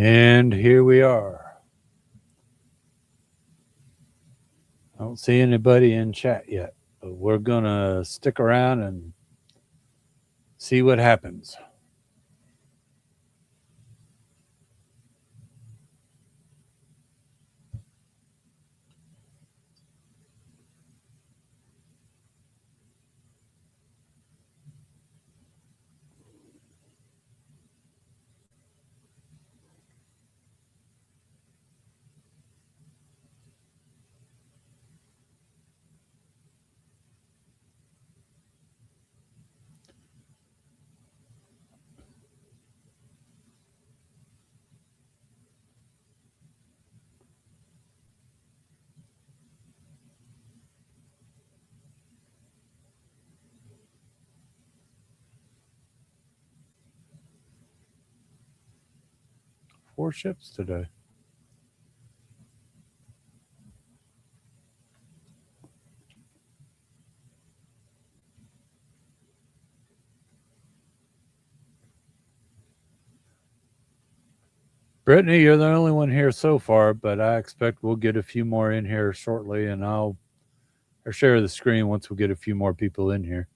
And here we are. I don't see anybody in chat yet, but we're going to stick around and see what happens. Four ships today. Brittany, you're the only one here so far, but I expect we'll get a few more in here shortly, and I'll share the screen once we get a few more people in here.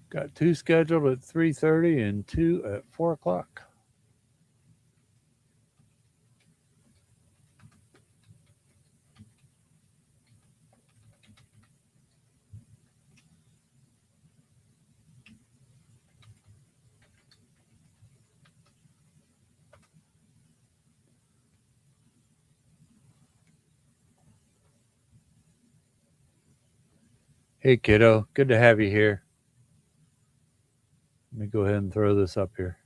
Got two scheduled at 3:30 and two at 4 o'clock. Hey, kiddo. Good to have you here. Let me go ahead and throw this up here.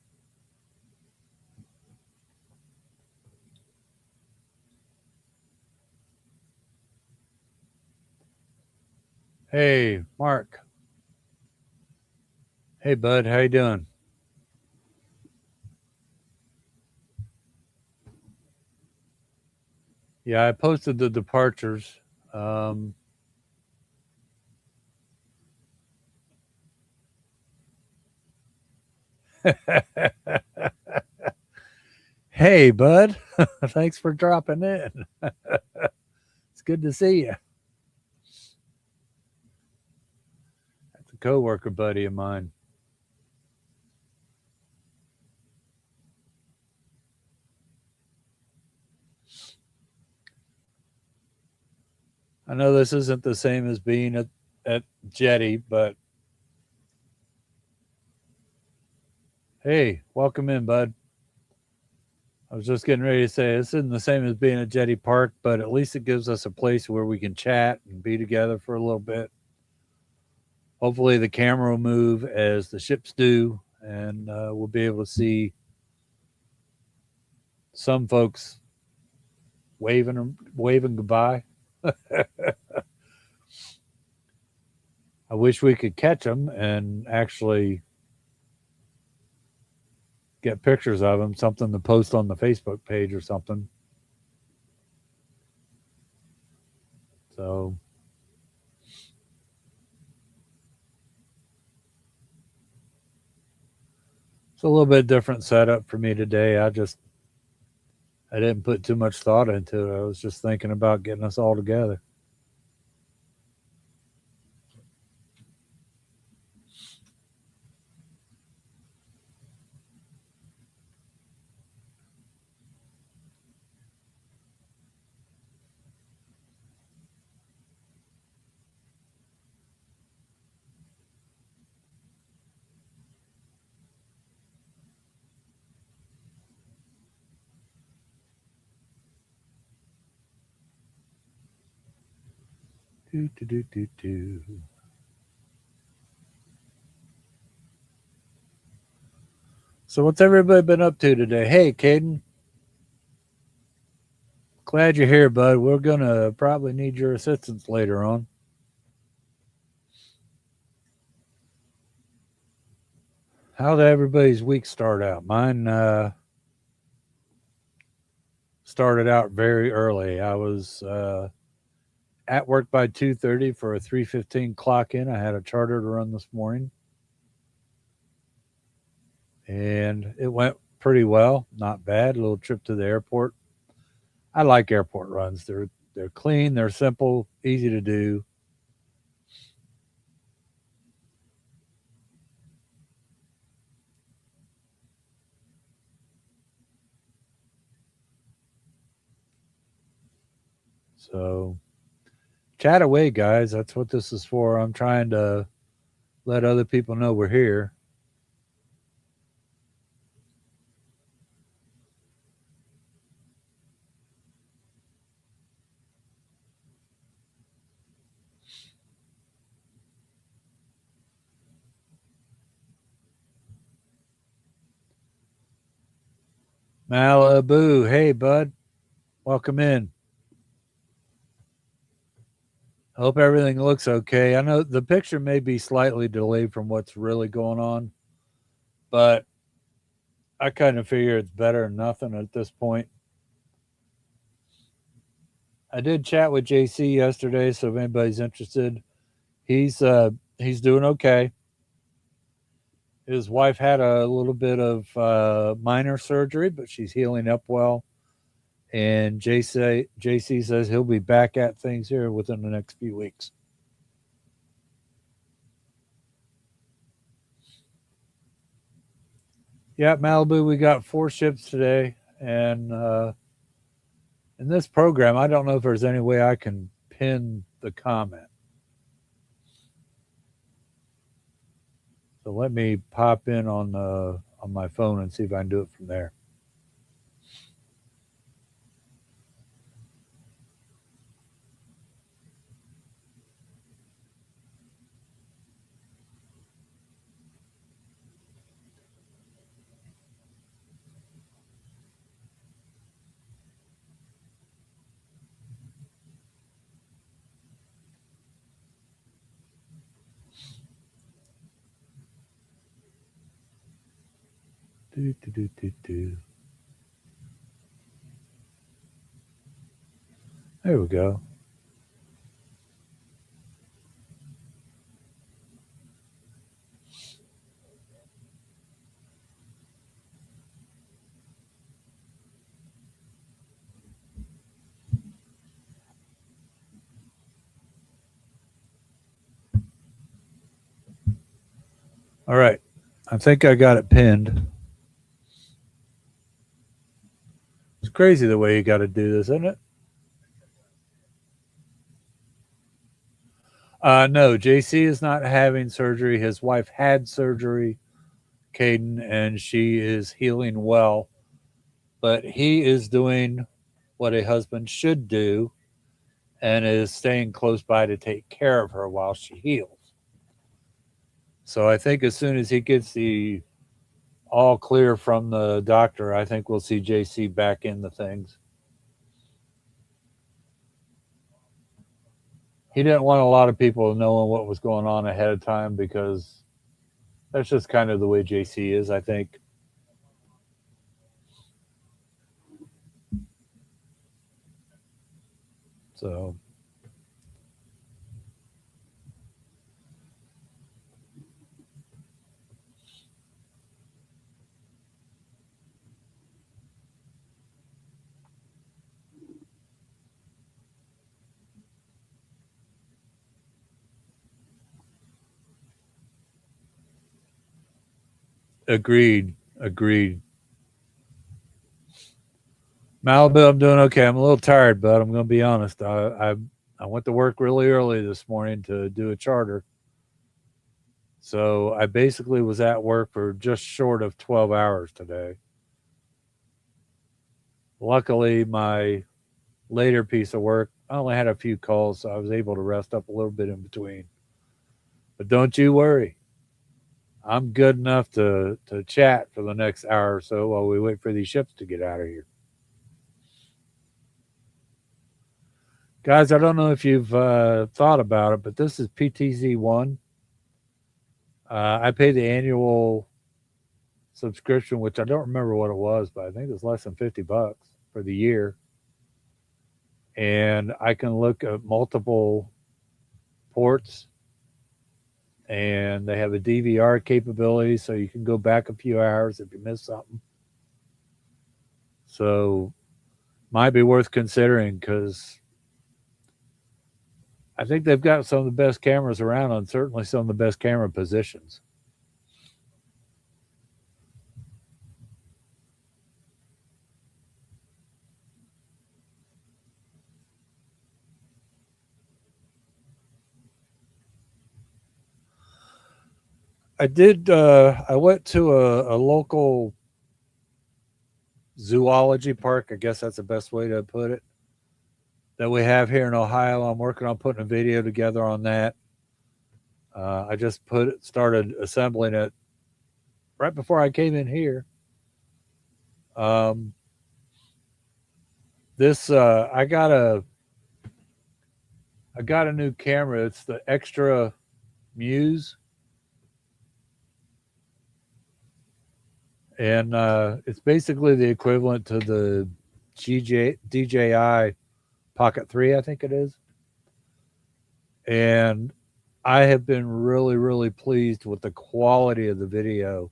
Hey, Mark. Hey, bud. How you doing? Yeah, I posted the departures. Hey, bud. Thanks for dropping in. It's good to see you. That's a coworker buddy of mine. I know this isn't the same as being at Jetty, but hey, welcome in, bud. I was just getting ready to say this isn't the same as being at Jetty Park, but at least it gives us a place where we can chat and be together for a little bit. Hopefully, the camera will move as the ships do, and we'll be able to see some folks waving goodbye. I wish we could catch them and actually get pictures of them, something to post on the Facebook page or something. So it's a little bit different setup for me today. I didn't put too much thought into it. I was just thinking about getting us all together. Do, do, do, do, do. So what's everybody been up to today? Hey, Caden. Glad you're here, bud. We're going to probably need your assistance later on. How did everybody's week start out? Mine started out very early. I was at work by 2:30 for a 3:15 clock in. I had a charter to run this morning, and it went pretty well. Not bad. A little trip to the airport. I like airport runs. They're clean, they're simple, easy to do. So chat away, guys. That's what this is for. I'm trying to let other people know we're here. Malibu, hey bud, welcome in. Hope everything looks okay. I know the picture may be slightly delayed from what's really going on, but I kind of figure it's better than nothing at this point. I did chat with JC yesterday, so if anybody's interested, he's doing okay. His wife had a little bit of minor surgery, but she's healing up well. And JC says he'll be back at things here within the next few weeks. Yeah, Malibu, we got 4 ships today. And in this program, I don't know if there's any way I can pin the comment. So let me pop in on my phone and see if I can do it from there. Do, do, do, do, do. There we go. All right. I think I got it pinned. It's crazy the way you got to do this, isn't it? No, JC is not having surgery. His wife had surgery, Caden, and she is healing well. But he is doing what a husband should do and is staying close by to take care of her while she heals. So I think as soon as he gets the all clear from the doctor, I think we'll see JC back in the things. He didn't want a lot of people knowing what was going on ahead of time because that's just kind of the way JC is, I think. So agreed. Agreed. Malibu, I'm doing okay. I'm a little tired, but I'm going to be honest. I went to work really early this morning to do a charter. So I basically was at work for just short of 12 hours today. Luckily, my later piece of work, I only had a few calls, so I was able to rest up a little bit in between. But don't you worry. I'm good enough to chat for the next hour or so while we wait for these ships to get out of here. Guys, I don't know if you've thought about it, but this is PTZ1. I pay the annual subscription, which I don't remember what it was, but I think it was less than $50 for the year. And I can look at multiple ports, and they have a DVR capability, so you can go back a few hours if you miss something. So might be worth considering because I think they've got some of the best cameras around and certainly some of the best camera positions. I did. I went to a local zoology park. I guess that's the best way to put it. That we have here in Ohio. I'm working on putting a video together on that. I just started assembling it right before I came in here. Um, this I got a new camera. It's the Extra Muse, and it's basically the equivalent to the DJI Pocket 3, I think it is. And I have been really, really pleased with the quality of the video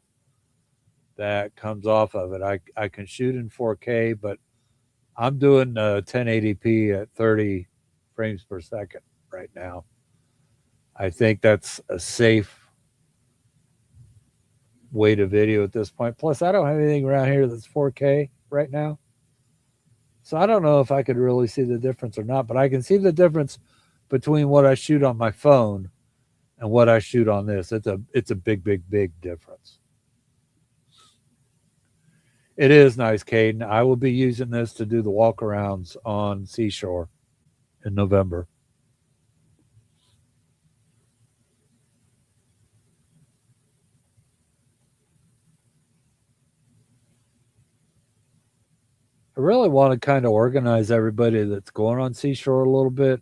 that comes off of it. I can shoot in 4K, but I'm doing 1080p at 30 frames per second right now. I think that's a safe way to video at this point. Plus, I don't have anything around here that's 4K right now. So I don't know if I could really see the difference or not, but I can see the difference between what I shoot on my phone and what I shoot on this. It's a big, big, big difference. It is nice, Caden. I will be using this to do the walkarounds on Seashore in November. I really want to kind of organize everybody that's going on Seashore a little bit,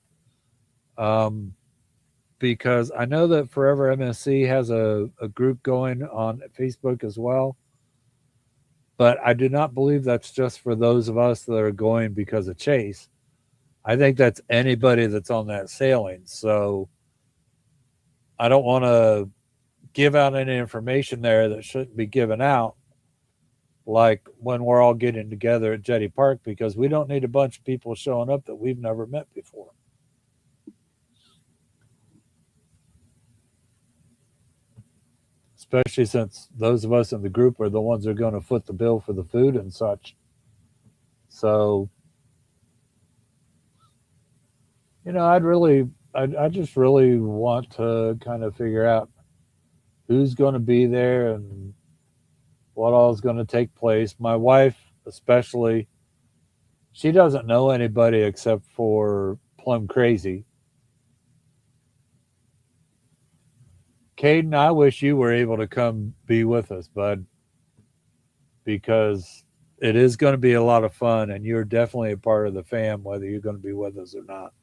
because I know that Forever MSC has a group going on Facebook as well. But I do not believe that's just for those of us that are going because of Chase. I think that's anybody that's on that sailing. So I don't want to give out any information there that shouldn't be given out, like when we're all getting together at Jetty Park, because we don't need a bunch of people showing up that we've never met before. Especially since those of us in the group are the ones that are going to foot the bill for the food and such. So, I just really want to kind of figure out who's going to be there and what all is going to take place. My wife, especially, she doesn't know anybody except for Plum Crazy. Caden, I wish you were able to come be with us, bud, because it is going to be a lot of fun, and you're definitely a part of the fam, whether you're going to be with us or not.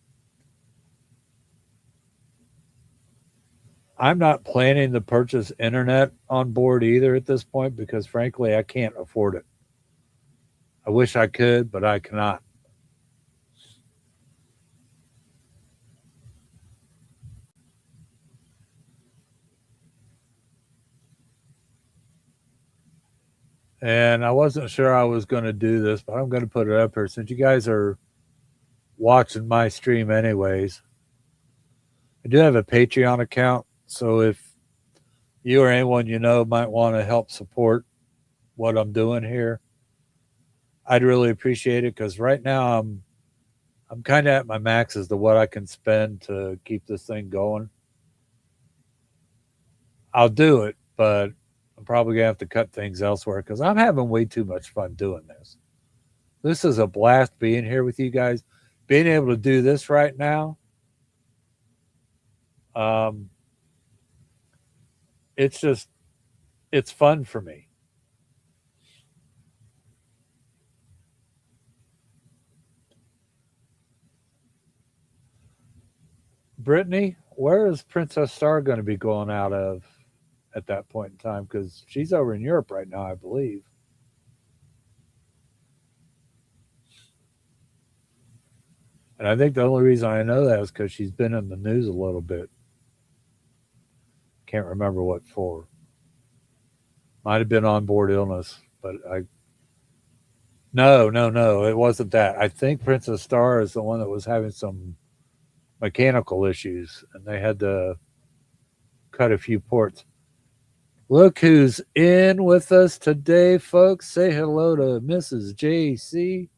I'm not planning to purchase internet on board either at this point because, frankly, I can't afford it. I wish I could, but I cannot. And I wasn't sure I was going to do this, but I'm going to put it up here since you guys are watching my stream anyways. I do have a Patreon account, so if you or anyone you know might want to help support what I'm doing here, I'd really appreciate it because right now I'm kind of at my max as to what I can spend to keep this thing going. I'll do it, but I'm probably gonna have to cut things elsewhere because I'm having way too much fun doing this. This is a blast being here with you guys, being able to do this right now. Um, it's fun for me. Brittany, where is Princess Star going to be going out of at that point in time? Because she's over in Europe right now, I believe. And I think the only reason I know that is because she's been in the news a little bit. Can't remember what for. Might have been on board illness, but I. No, no, no. It wasn't that. I think Princess Star is the one that was having some mechanical issues, and they had to cut a few ports. Look who's in with us today, folks. Say hello to Mrs. JC.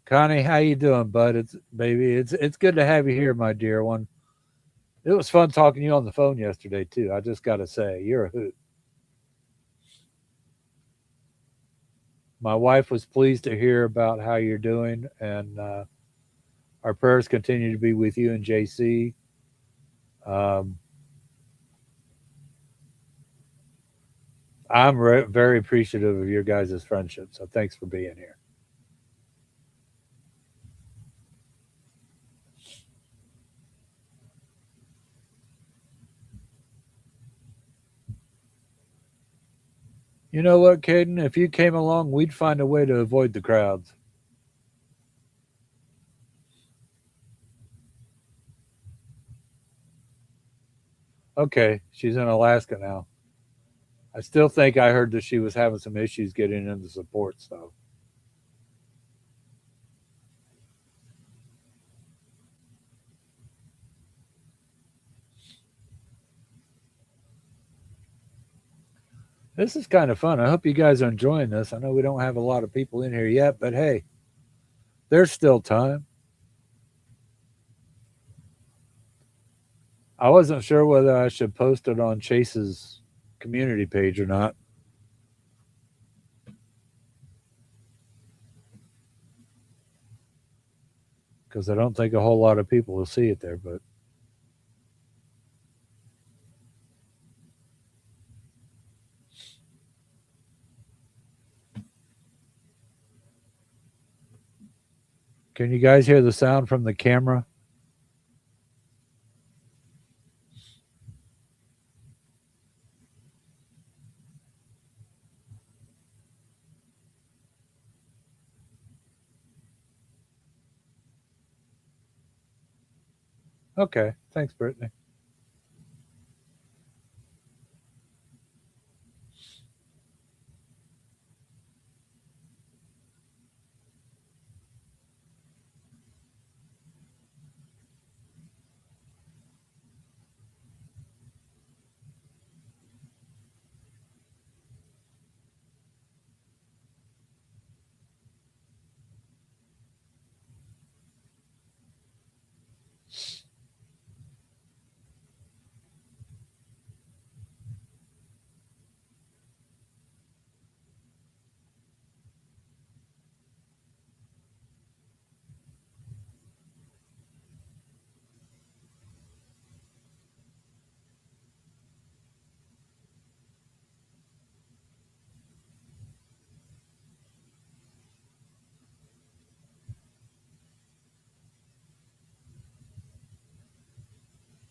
Connie, how you doing, bud? It's good to have you here, my dear one. It was fun talking to you on the phone yesterday too. I just got to say, you're a hoot. My wife was pleased to hear about how you're doing, and our prayers continue to be with you and JC. Um, I'm very appreciative of your guys' friendship, so thanks for being here. You know what, Caden? If you came along, we'd find a way to avoid the crowds. Okay, she's in Alaska now. I still think I heard that she was having some issues getting into support stuff. This is kind of fun. I hope you guys are enjoying this. I know we don't have a lot of people in here yet, but hey, there's still time. I wasn't sure whether I should post it on Chase's community page or not because I don't think a whole lot of people will see it there. But can you guys hear the sound from the camera? Okay, thanks, Brittany.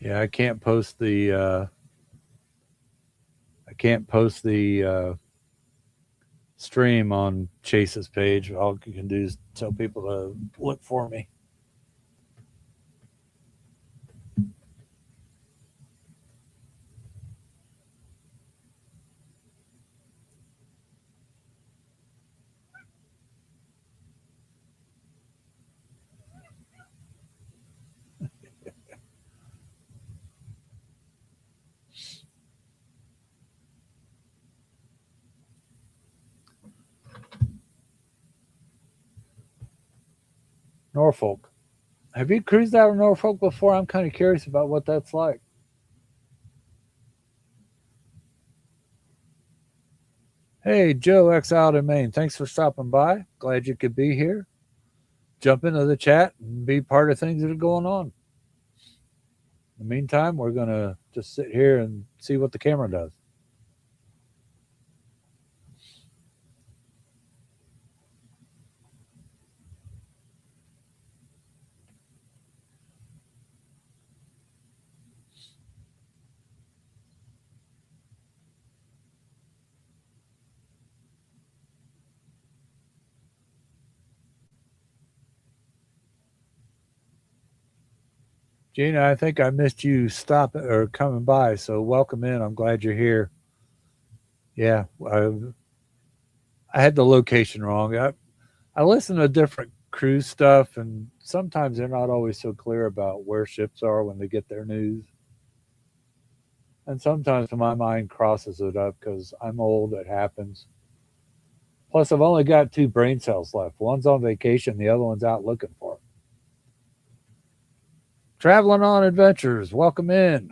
Yeah, I can't post the stream on Chase's page. All you can do is tell people to look for me. Norfolk. Have you cruised out of Norfolk before? I'm kind of curious about what that's like. Hey, Joe X out in Maine. Thanks for stopping by. Glad you could be here. Jump into the chat and be part of things that are going on. In the meantime, we're going to just sit here and see what the camera does. Gina, I think I missed you stopping or coming by, so welcome in. I'm glad you're here. Yeah, I had the location wrong. I listen to different cruise stuff, and sometimes they're not always so clear about where ships are when they get their news. And sometimes my mind crosses it up because I'm old, it happens. Plus, I've only got two brain cells left. One's on vacation, the other one's out looking for it. Traveling on adventures, welcome in.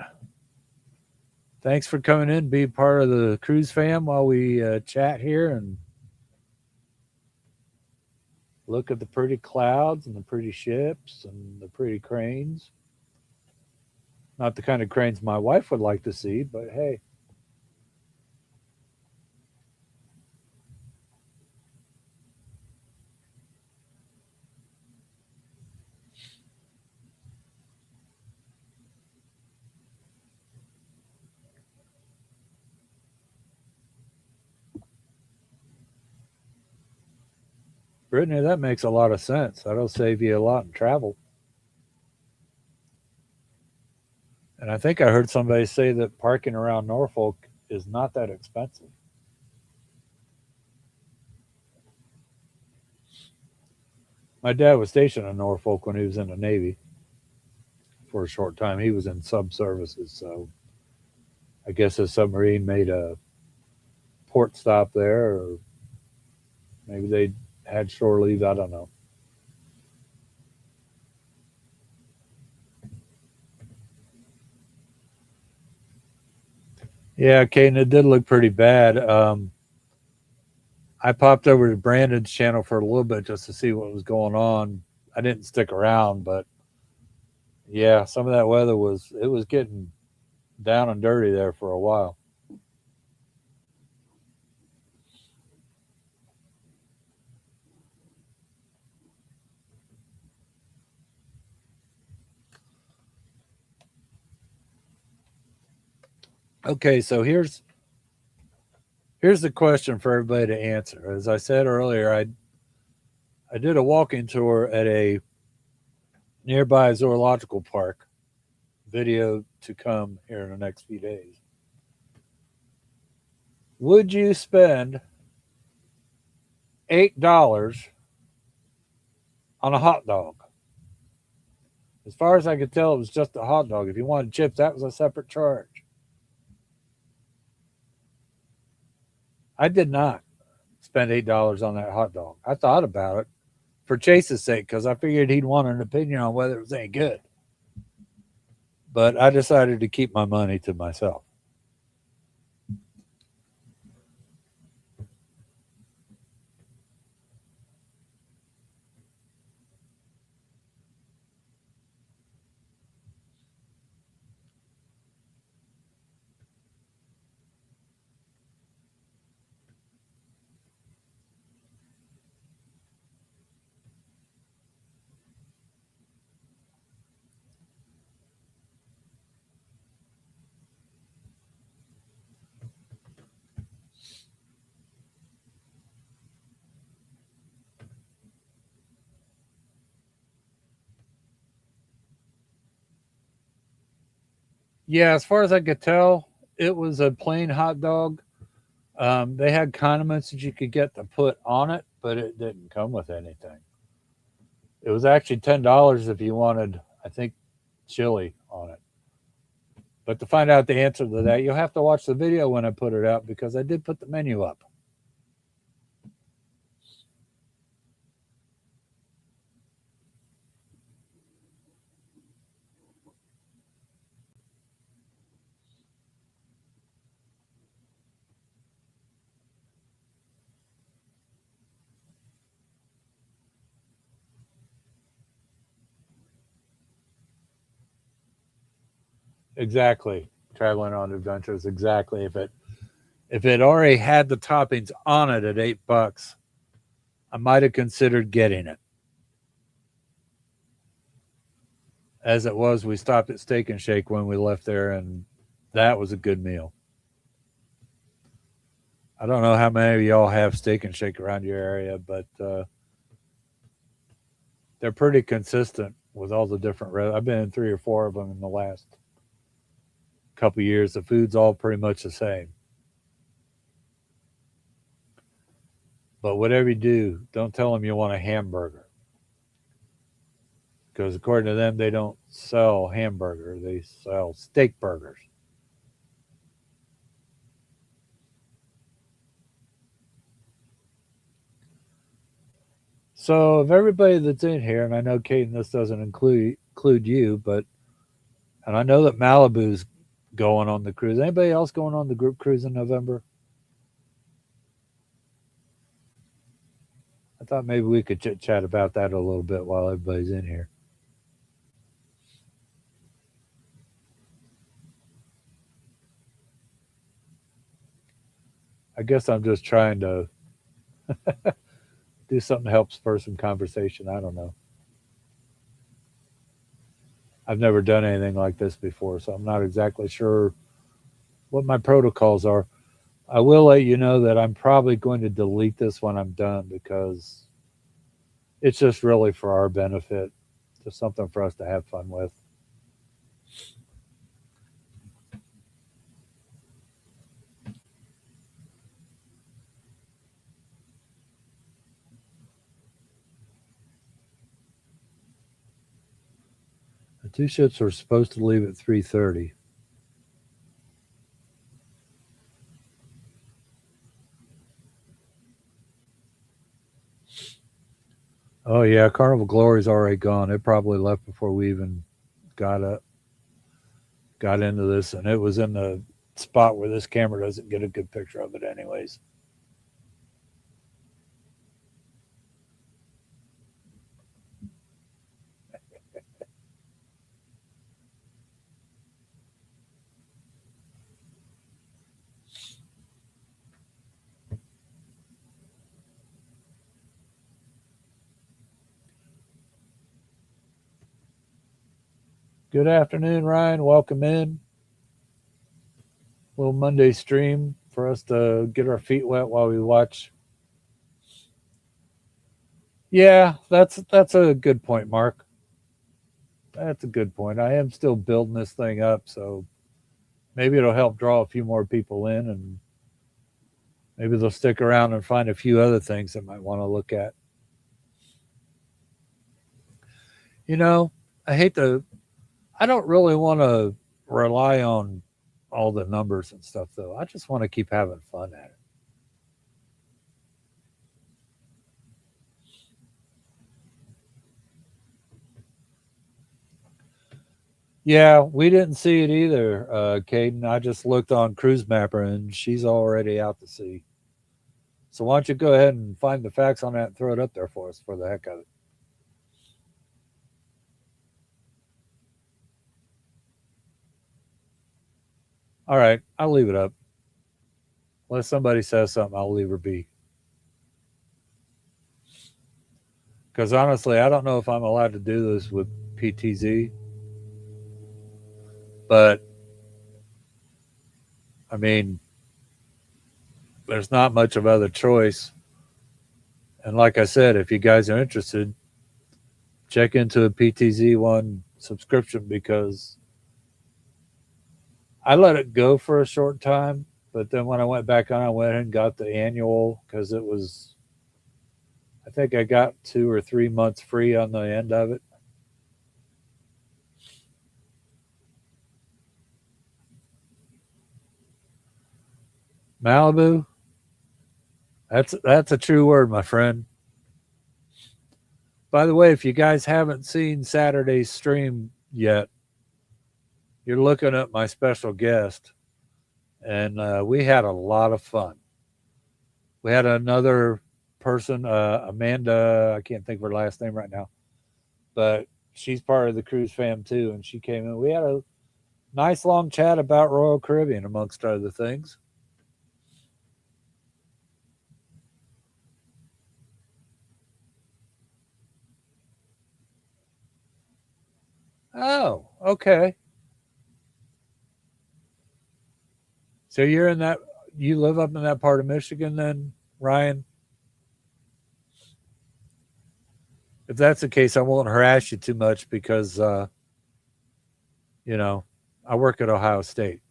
Thanks for coming in, be part of the cruise fam while we chat here and look at the pretty clouds and the pretty ships and the pretty cranes. Not the kind of cranes my wife would like to see, but hey. Brittany, that makes a lot of sense. That'll save you a lot in travel. And I think I heard somebody say that parking around Norfolk is not that expensive. My dad was stationed in Norfolk when he was in the Navy for a short time. He was in sub services, so I guess a submarine made a port stop there, or maybe they had shore leave. I don't know. Yeah, Caden, it did look pretty bad. I popped over to Brandon's channel for a little bit just to see what was going on. I didn't stick around, but yeah, some of that weather was getting down and dirty there for a while. Okay, so here's the question for everybody to answer. As I said earlier, I did a walking tour at a nearby zoological park. Video to come here in the next few days. Would you spend $8 on a hot dog? As far as I could tell, it was just a hot dog. If you wanted chips, that was a separate charge. I did not spend $8 on that hot dog. I thought about it for Chase's sake because I figured he'd want an opinion on whether it was any good. But I decided to keep my money to myself. Yeah, as far as I could tell, it was a plain hot dog. They had condiments that you could get to put on it, but it didn't come with anything. It was actually $10 if you wanted, I think, chili on it. But to find out the answer to that, you'll have to watch the video when I put it out because I did put the menu up. Exactly. Traveling on adventures. Exactly. If it already had the toppings on it at $8, I might have considered getting it. As it was, we stopped at Steak and Shake when we left there, and that was a good meal. I don't know how many of y'all have Steak and Shake around your area, but they're pretty consistent with all the different. I've been in 3 or 4 of them in the last couple of years. The food's all pretty much the same. But whatever you do, don't tell them you want a hamburger, because according to them, they don't sell hamburger; they sell steak burgers. So, of everybody that's in here, and I know Kate, this doesn't include you, but and I know that Malibu's going on the cruise. Anybody else going on the group cruise in November? I thought maybe we could chit chat about that a little bit while everybody's in here. I guess I'm just trying to do something to help spur some conversation. I don't know. I've never done anything like this before, so I'm not exactly sure what my protocols are. I will let you know that I'm probably going to delete this when I'm done, because it's just really for our benefit, just something for us to have fun with. The two ships were supposed to leave at 3:30. Oh yeah, Carnival Glory's already gone. It probably left before we even got up, got into this, and it was in the spot where this camera doesn't get a good picture of it, anyways. Good afternoon, Ryan. Welcome in. Little Monday stream for us to get our feet wet while we watch. Yeah, that's a good point, Mark. That's a good point. I am still building this thing up, so maybe it'll help draw a few more people in, and maybe they'll stick around and find a few other things they might want to look at. You know, I hate to, I don't really want to rely on all the numbers and stuff, though. I just want to keep having fun at it. Yeah, we didn't see it either, Caden. I just looked on Cruise Mapper, and she's already out to sea. So why don't you go ahead and find the facts on that and throw it up there for us for the heck of it? All right, I'll leave it up. Unless somebody says something, I'll leave her be. Because honestly, I don't know if I'm allowed to do this with PTZ, but I mean, there's not much of other choice. And like I said, if you guys are interested, check into a PTZ one subscription, because I let it go for a short time, but then when I went back on, I went and got the annual, because it was, I think I got 2 or 3 months free on the end of it. Malibu, that's a true word, my friend. By the way, if you guys haven't seen Saturday's stream yet, you're looking at my special guest, and we had a lot of fun. We had another person, Amanda. I can't think of her last name right now, but she's part of the cruise fam too, and she came in. We had a nice long chat about Royal Caribbean, amongst other things. Oh, okay. So you're in that. You live up in that part of Michigan, then, Ryan? if that's the case, I won't harass you too much because, you know, I work at Ohio State.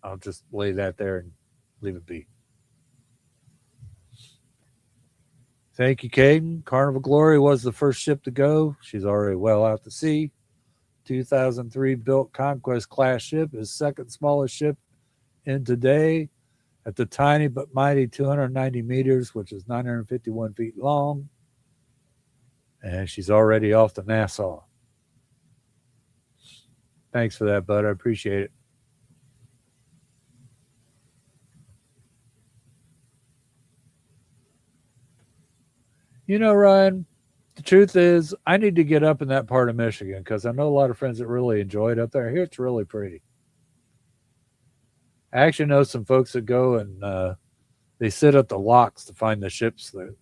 I'll just lay that there and leave it be. Thank you, Caden. Carnival Glory was the first ship to go. She's already well out to sea. 2003 built Conquest class ship is second smallest ship in today at the tiny but mighty 290 meters, which is 951 feet long. And she's already off to Nassau. Thanks for that, bud. I appreciate it. You know, Ryan, the truth is, I need to get up in that part of Michigan because I know a lot of friends that really enjoy it up there. Here, it's really pretty. I actually know some folks that go and they sit at the locks to find the ships that,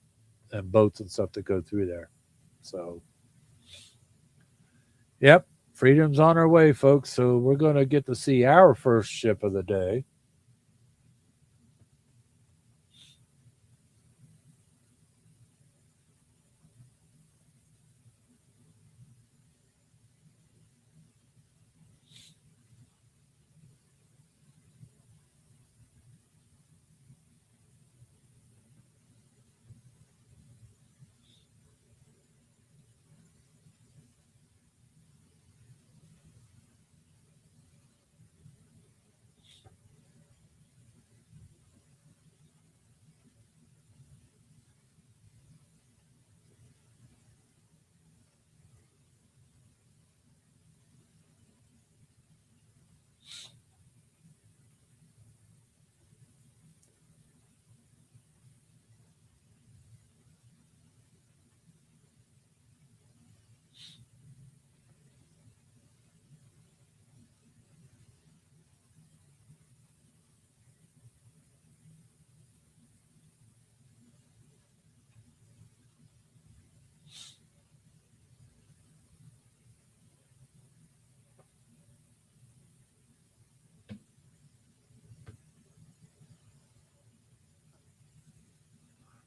and boats and stuff that go through there. So, yep, freedom's on our way, folks. So we're going to get to see our first ship of the day.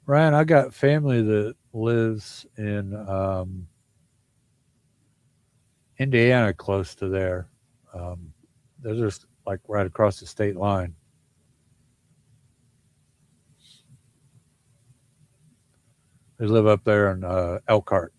Ryan, I got family that lives in Indiana, close to there. They're just like right across the state line. They live up there in Elkhart.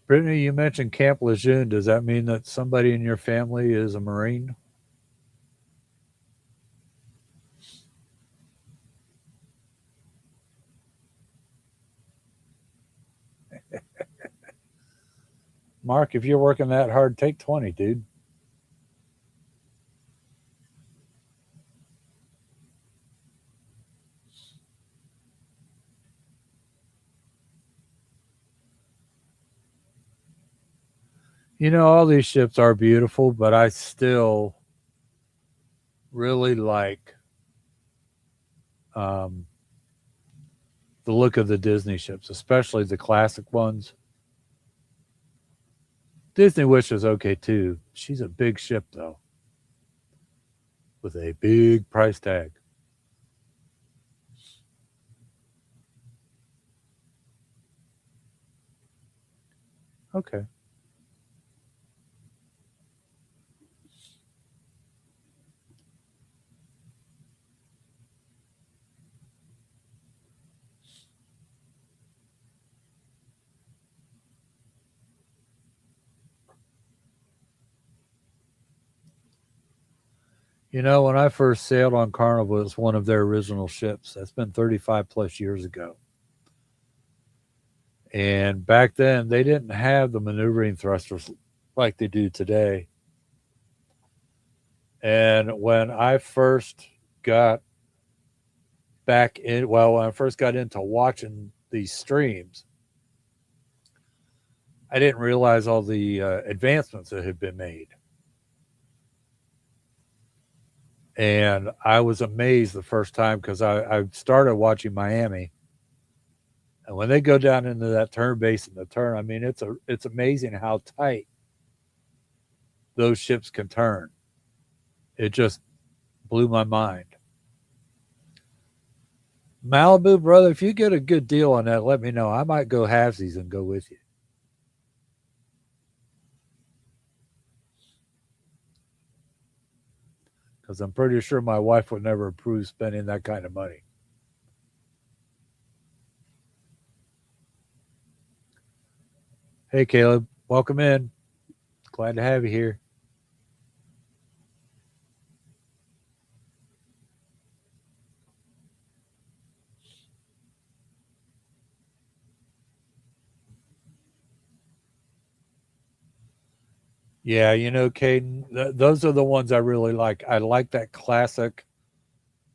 Brittany, you mentioned Camp Lejeune. Does that mean that somebody in your family is a Marine? Mark, if you're working that hard, take 20, dude. You know, all these ships are beautiful, but I still really like um, the look of the Disney ships, especially the classic ones. Disney Wish is okay too. She's a big ship, though, with a big price tag. Okay. You know, when I first sailed on Carnival, it was one of their original ships. That's been 35 plus years ago. And back then, they didn't have the maneuvering thrusters like they do today. And when I first got back in, well, when I first got into watching these streams, I didn't realize all the advancements that had been made. And I was amazed the first time because I started watching Miami And when they go down into that turn base in the turn, I mean, it's amazing how tight those ships can turn. It just blew my mind. Malibu, brother, if you get a good deal on that, let me know. I might go halvesies and go with you. Because I'm pretty sure my wife would never approve spending that kind of money. Hey, Caleb, welcome in. Glad to have you here. Yeah, you know, Caden, those are the ones I really like. I like that classic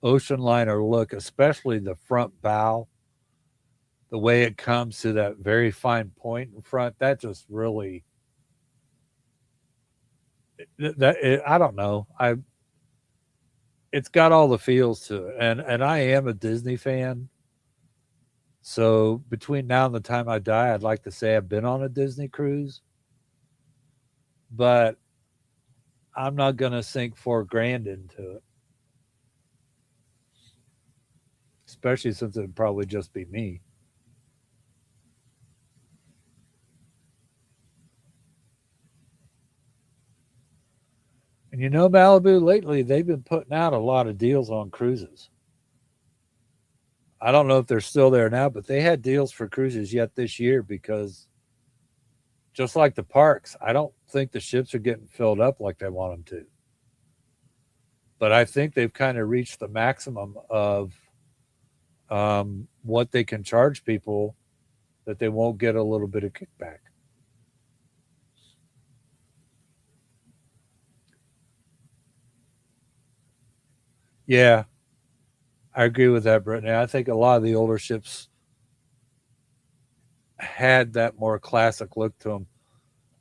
ocean liner look, especially the front bow, the way it comes to that very fine point in front. That just really I don't know. It's got all the feels to it, and I am a Disney fan. So between now and the time I die, I'd like to say I've been on a Disney cruise, but I'm not gonna sink 4 grand into it, especially since it'd probably just be me. And you know, Malibu lately they've been putting out a lot of deals on cruises. I don't know if they're still there now, but they had deals for cruises yet this year because just like the parks, I don't think the ships are getting filled up like they want them to. But I think they've kind of reached the maximum of what they can charge people that they won't get a little bit of kickback. Yeah, I agree with that, Brittany. I think a lot of the older ships had that more classic look to them.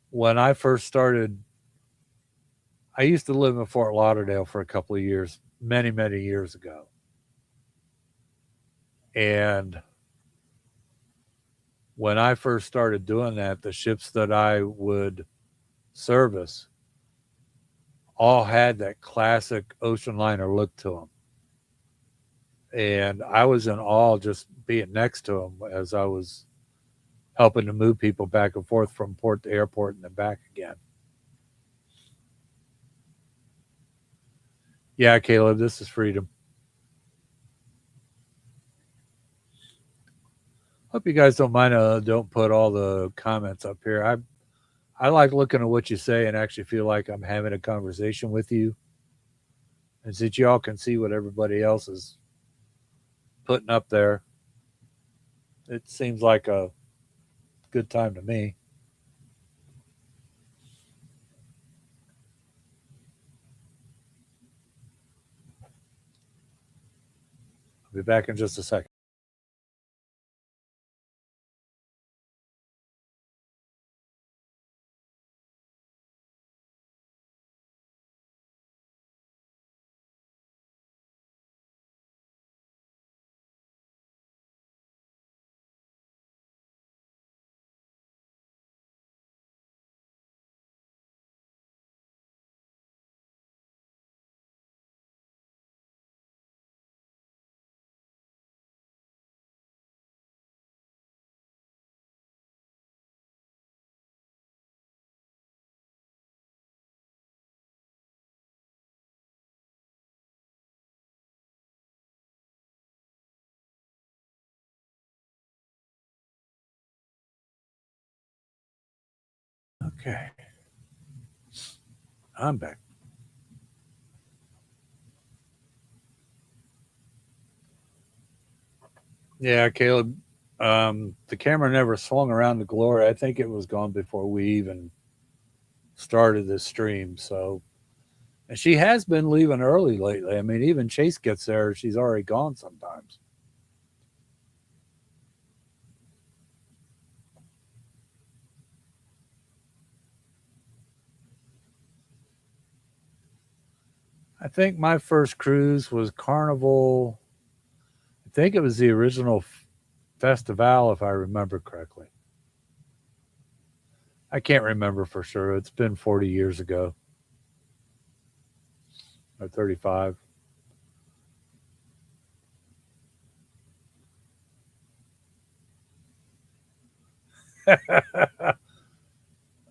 When I first started, I used to live in Fort Lauderdale for a couple of years, many, many years ago. And when I first started doing that, the ships that I would service all had that classic ocean liner look to them. And I was in awe just being next to them as I was helping to move people back and forth from port to airport and then back again. Yeah, Caleb, this is Freedom. Hope you guys don't mind. Don't put all the comments up here. I like looking at what you say and actually feel like I'm having a conversation with you, and since y'all can see what everybody else is putting up there, it seems like a good time to me. I'll be back in just a second. Okay, I'm back. Yeah, Caleb. The camera never swung around the glory. I think it was gone before we even started this stream. So, and she has been leaving early lately. I mean, even Chase gets there, she's already gone sometimes. I think my first cruise was Carnival. I think it was the original Festival, if I remember correctly. I can't remember for sure. It's been 40 years ago or 35.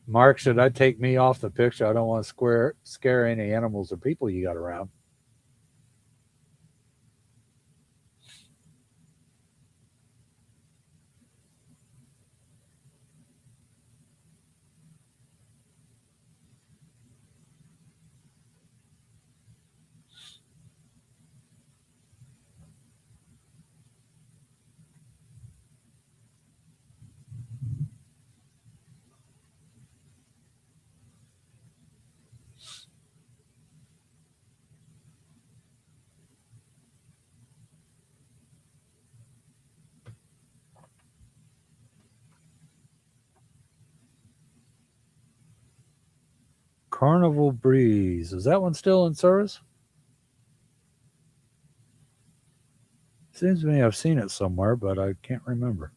Mark, should I take me off the picture? I don't want to scare any animals or people you got around. Carnival Breeze. Is that one still in service? Seems to me I've seen it somewhere, but I can't remember.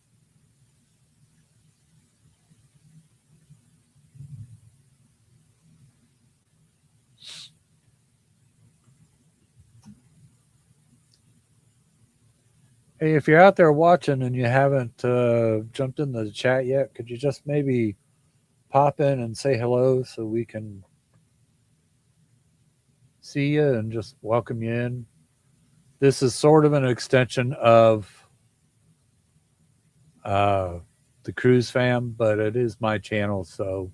Hey, if you're out there watching and you haven't jumped in the chat yet, could you just maybe pop in and say hello so we can see you and just welcome you in? This is sort of an extension of uh, the Cruise Fam, but it is my channel, so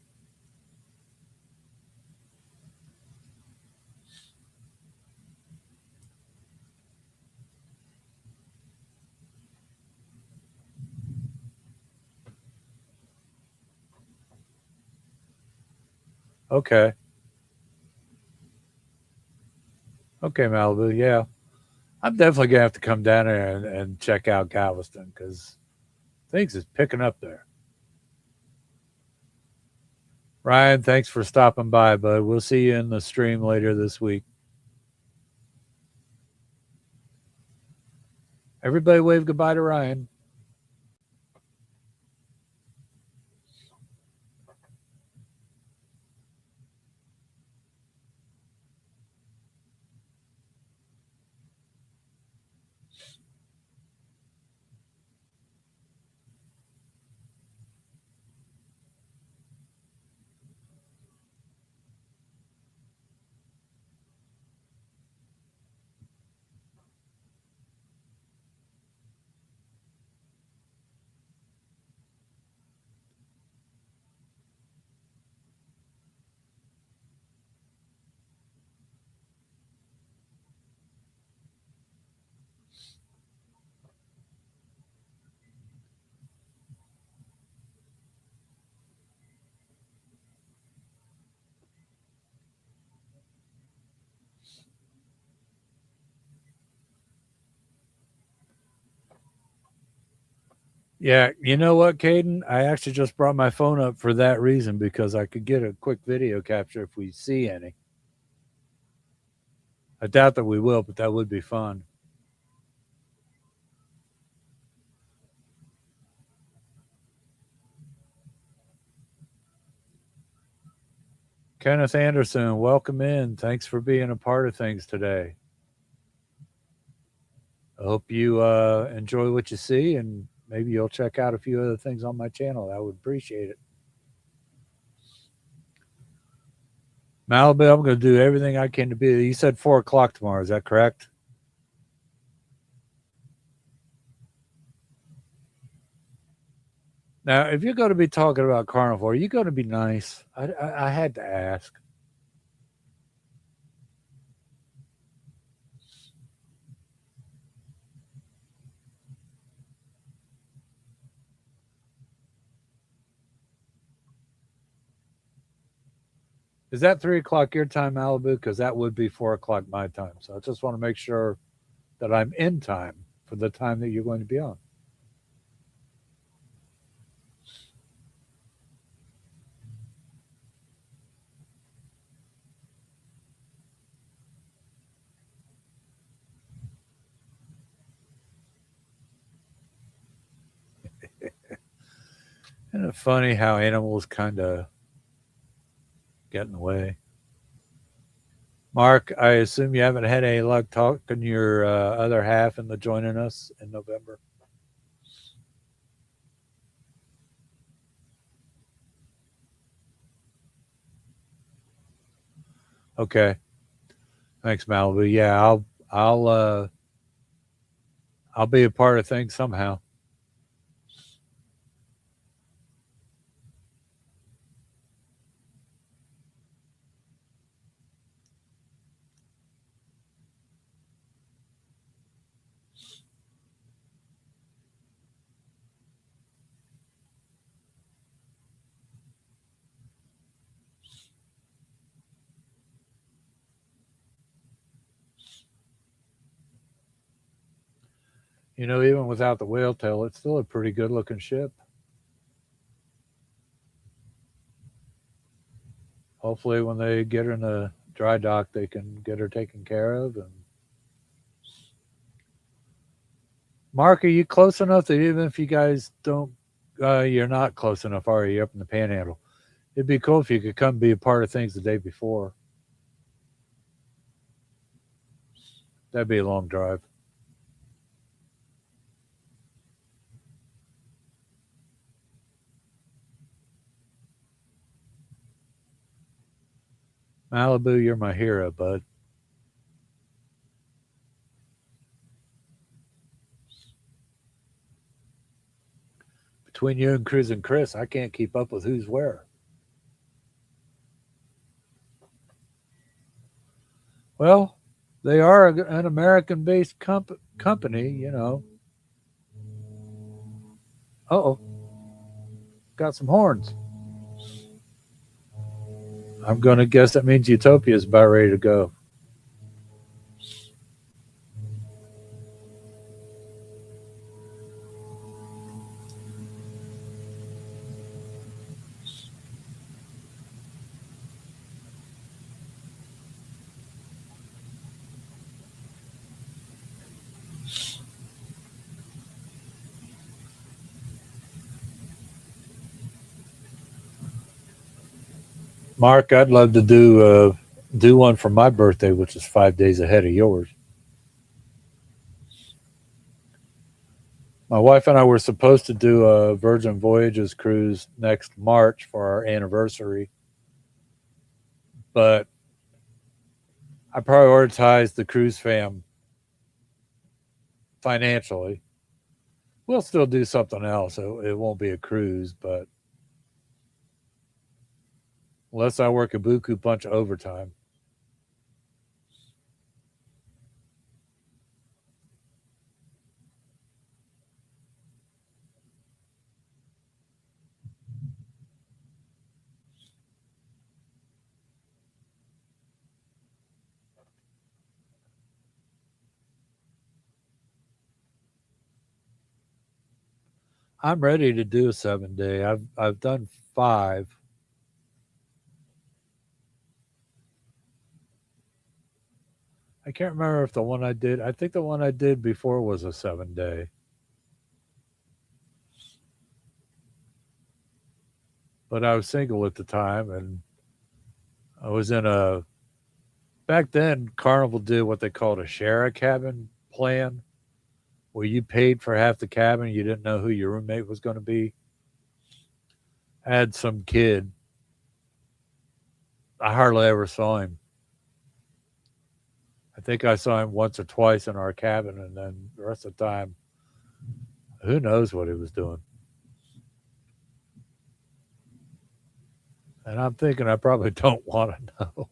okay. Okay, Malibu. Yeah. I'm definitely going to have to come down there and check out Galveston because things is picking up there. Ryan, thanks for stopping by, bud. We'll see you in the stream later this week. Everybody wave goodbye to Ryan. Yeah, you know what, Caden? I actually just brought my phone up for that reason because I could get a quick video capture if we see any. I doubt that we will, but that would be fun. Kenneth Anderson, welcome in. Thanks for being a part of things today. I hope you enjoy what you see and maybe you'll check out a few other things on my channel. I would appreciate it. Malibu, I'm going to do everything I can to be there. You said 4 o'clock tomorrow. Is that correct? Now, if you're going to be talking about Carnival, are you going to be nice? I had to ask. Is that 3 o'clock your time, Malibu? Because that would be 4 o'clock my time. So I just want to make sure that I'm in time for the time that you're going to be on. Isn't it funny how animals kind of get in the way? Mark, I assume you haven't had any luck talking your other half into joining us in November. Okay, thanks, Malibu. Yeah, I'll be a part of things somehow. You know, even without the whale tail, it's still a pretty good looking ship. Hopefully, when they get her in the dry dock, they can get her taken care of. And Mark, are you close enough that even if you guys don't, you're not close enough, are you? Up in the Panhandle, it'd be cool if you could come be a part of things the day before. That'd be a long drive. Malibu, you're my hero, bud. Between you and Cruz and Chris, I can't keep up with who's where. Well, they are an American-based company, you know. Oh, got some horns. I'm going to guess that means Utopia is about ready to go. Mark, I'd love to do one for my birthday, which is 5 days ahead of yours. My wife and I were supposed to do a Virgin Voyages cruise next March for our anniversary, but I prioritized the cruise fam financially. We'll still do something else. It won't be a cruise, but unless I work a buku bunch of overtime. I'm ready to do a 7 day. I've done five. I can't remember if the one I did. I think the one I did before was a 7 day, but I was single at the time, and I was in a. Back then, Carnival did what they called a share a cabin plan, where you paid for half the cabin. You didn't know who your roommate was going to be. I had some kid. I hardly ever saw him. I think I saw him once or twice in our cabin, and then the rest of the time, who knows what he was doing. And I'm thinking I probably don't want to know.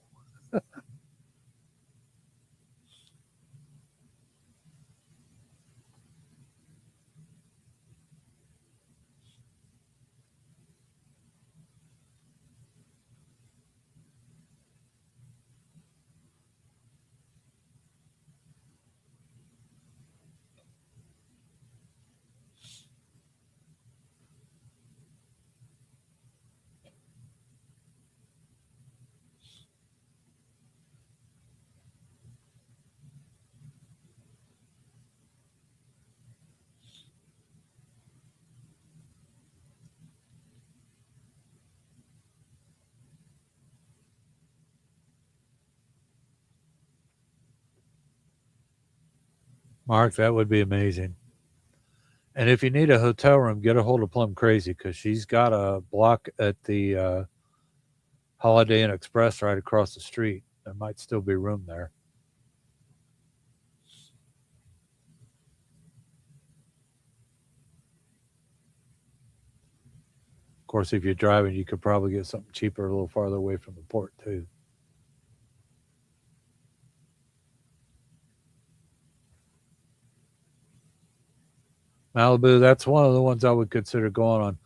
Mark, that would be amazing. And if you need a hotel room, get a hold of Plum Crazy because she's got a block at the Holiday Inn Express right across the street. There might still be room there. Of course, if you're driving, you could probably get something cheaper a little farther away from the port, too. Malibu, that's one of the ones I would consider going on.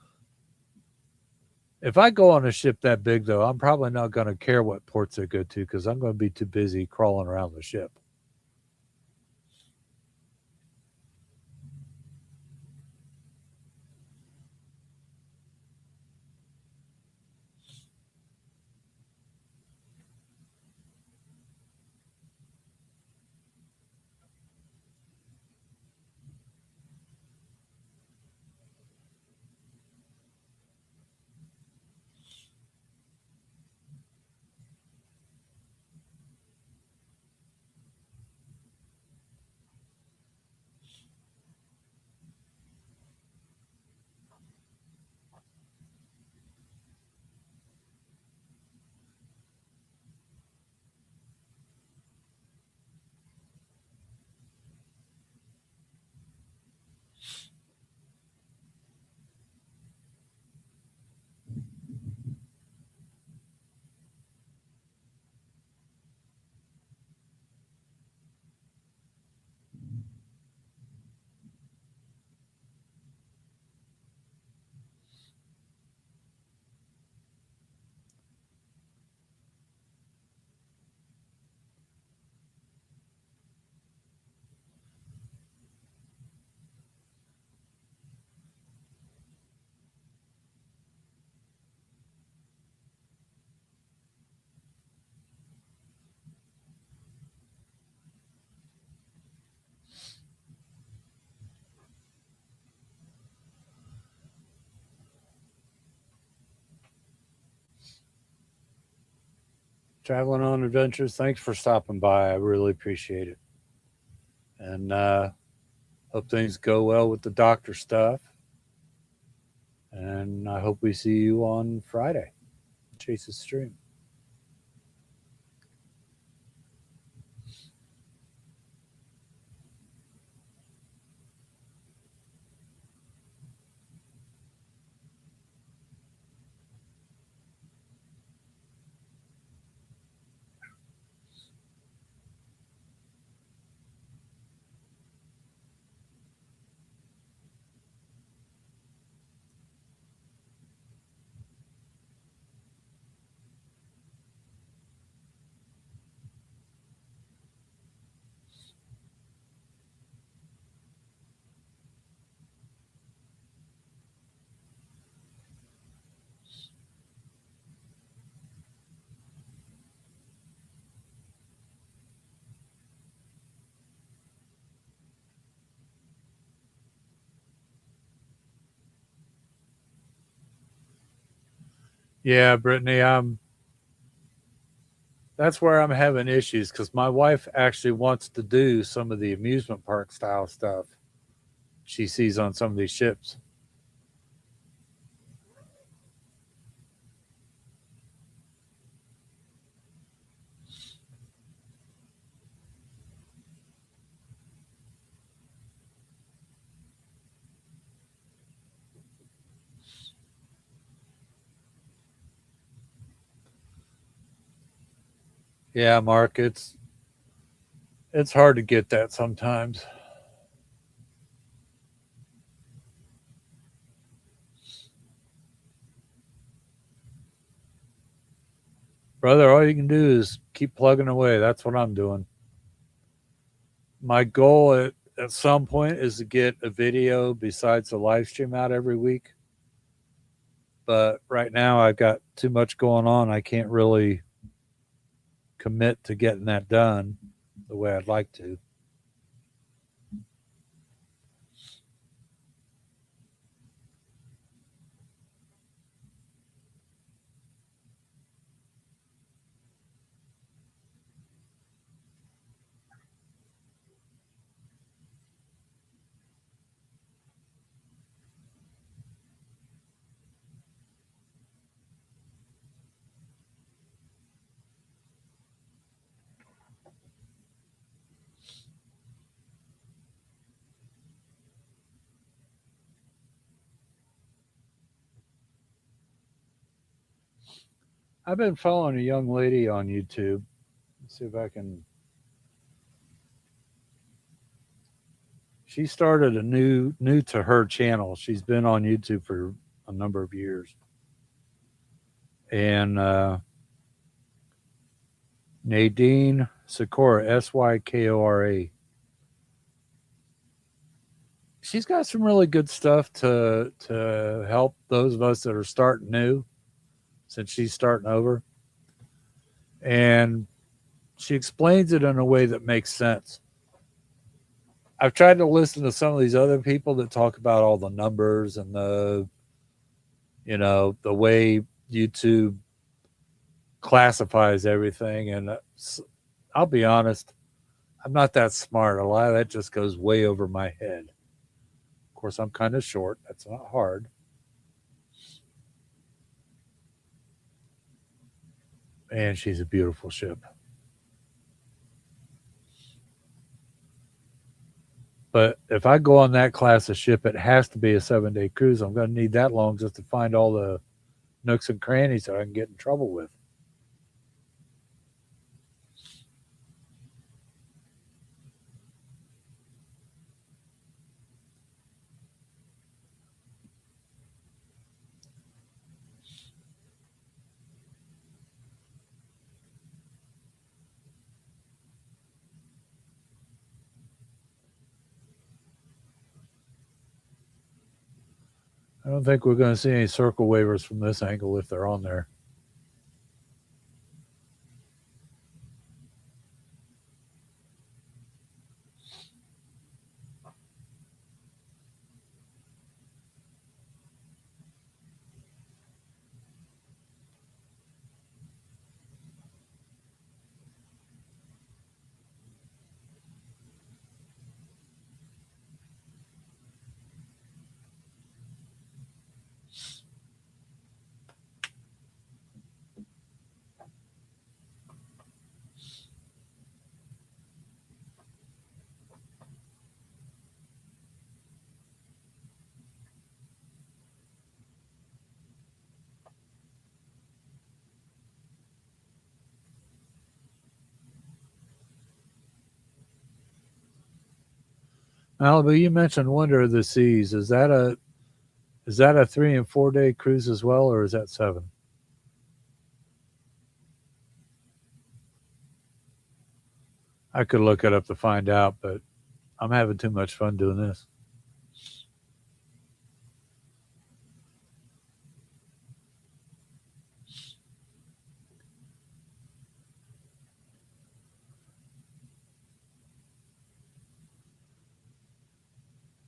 If I go on a ship that big, though, I'm probably not going to care what ports I go to because I'm going to be too busy crawling around the ship. Traveling on adventures, thanks for stopping by. I really appreciate it. And hope things go well with the doctor stuff. And I hope we see you on Friday. Chase's stream. Yeah, Brittany, that's where I'm having issues because my wife actually wants to do some of the amusement park style stuff she sees on some of these ships. Yeah, Mark, it's hard to get that sometimes. Brother, all you can do is keep plugging away. That's what I'm doing. My goal at some point is to get a video besides the live stream out every week. But right now I've got too much going on. I can't really commit to getting that done the way I'd like to. I've been following a young lady on YouTube. Let's see if I can. She started a new to her channel. She's been on YouTube for a number of years, and Nadine Sakura, Sykora. She's got some really good stuff to help those of us that are starting new, since she's starting over, and she explains it in a way that makes sense. I've tried to listen to some of these other people that talk about all the numbers and the way YouTube classifies everything, and I'll be honest, I'm not that smart. A lot of that just goes way over my head. Of course, I'm kind of short. That's not hard. And she's a beautiful ship. But if I go on that class of ship, it has to be a 7-day cruise. I'm going to need that long just to find all the nooks and crannies that I can get in trouble with. I don't think we're going to see any circle waivers from this angle if they're on there. Malibu, you mentioned Wonder of the Seas. Is that a 3 and 4 day cruise as well, or is that 7? I could look it up to find out, but I'm having too much fun doing this.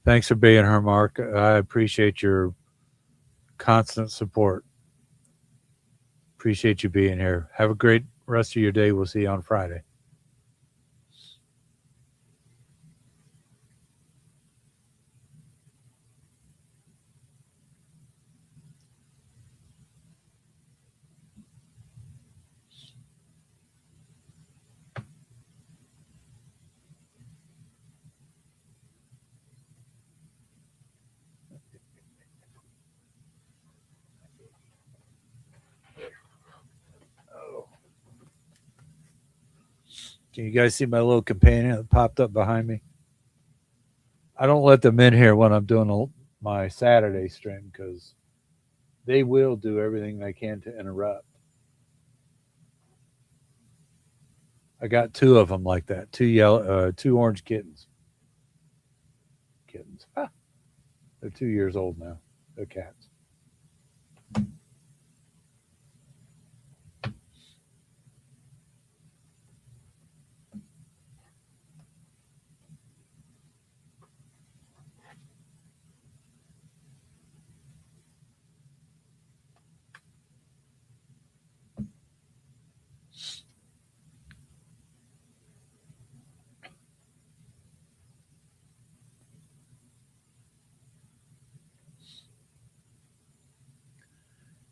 Thanks for being here, Mark. I appreciate your constant support. Appreciate you being here. Have a great rest of your day. We'll see you on Friday. Can you guys see my little companion that popped up behind me? I don't let them in here when I'm doing my Saturday stream because they will do everything they can to interrupt. I got two of them like that. Two orange kittens. Ah, they're 2 years old now. They're cats.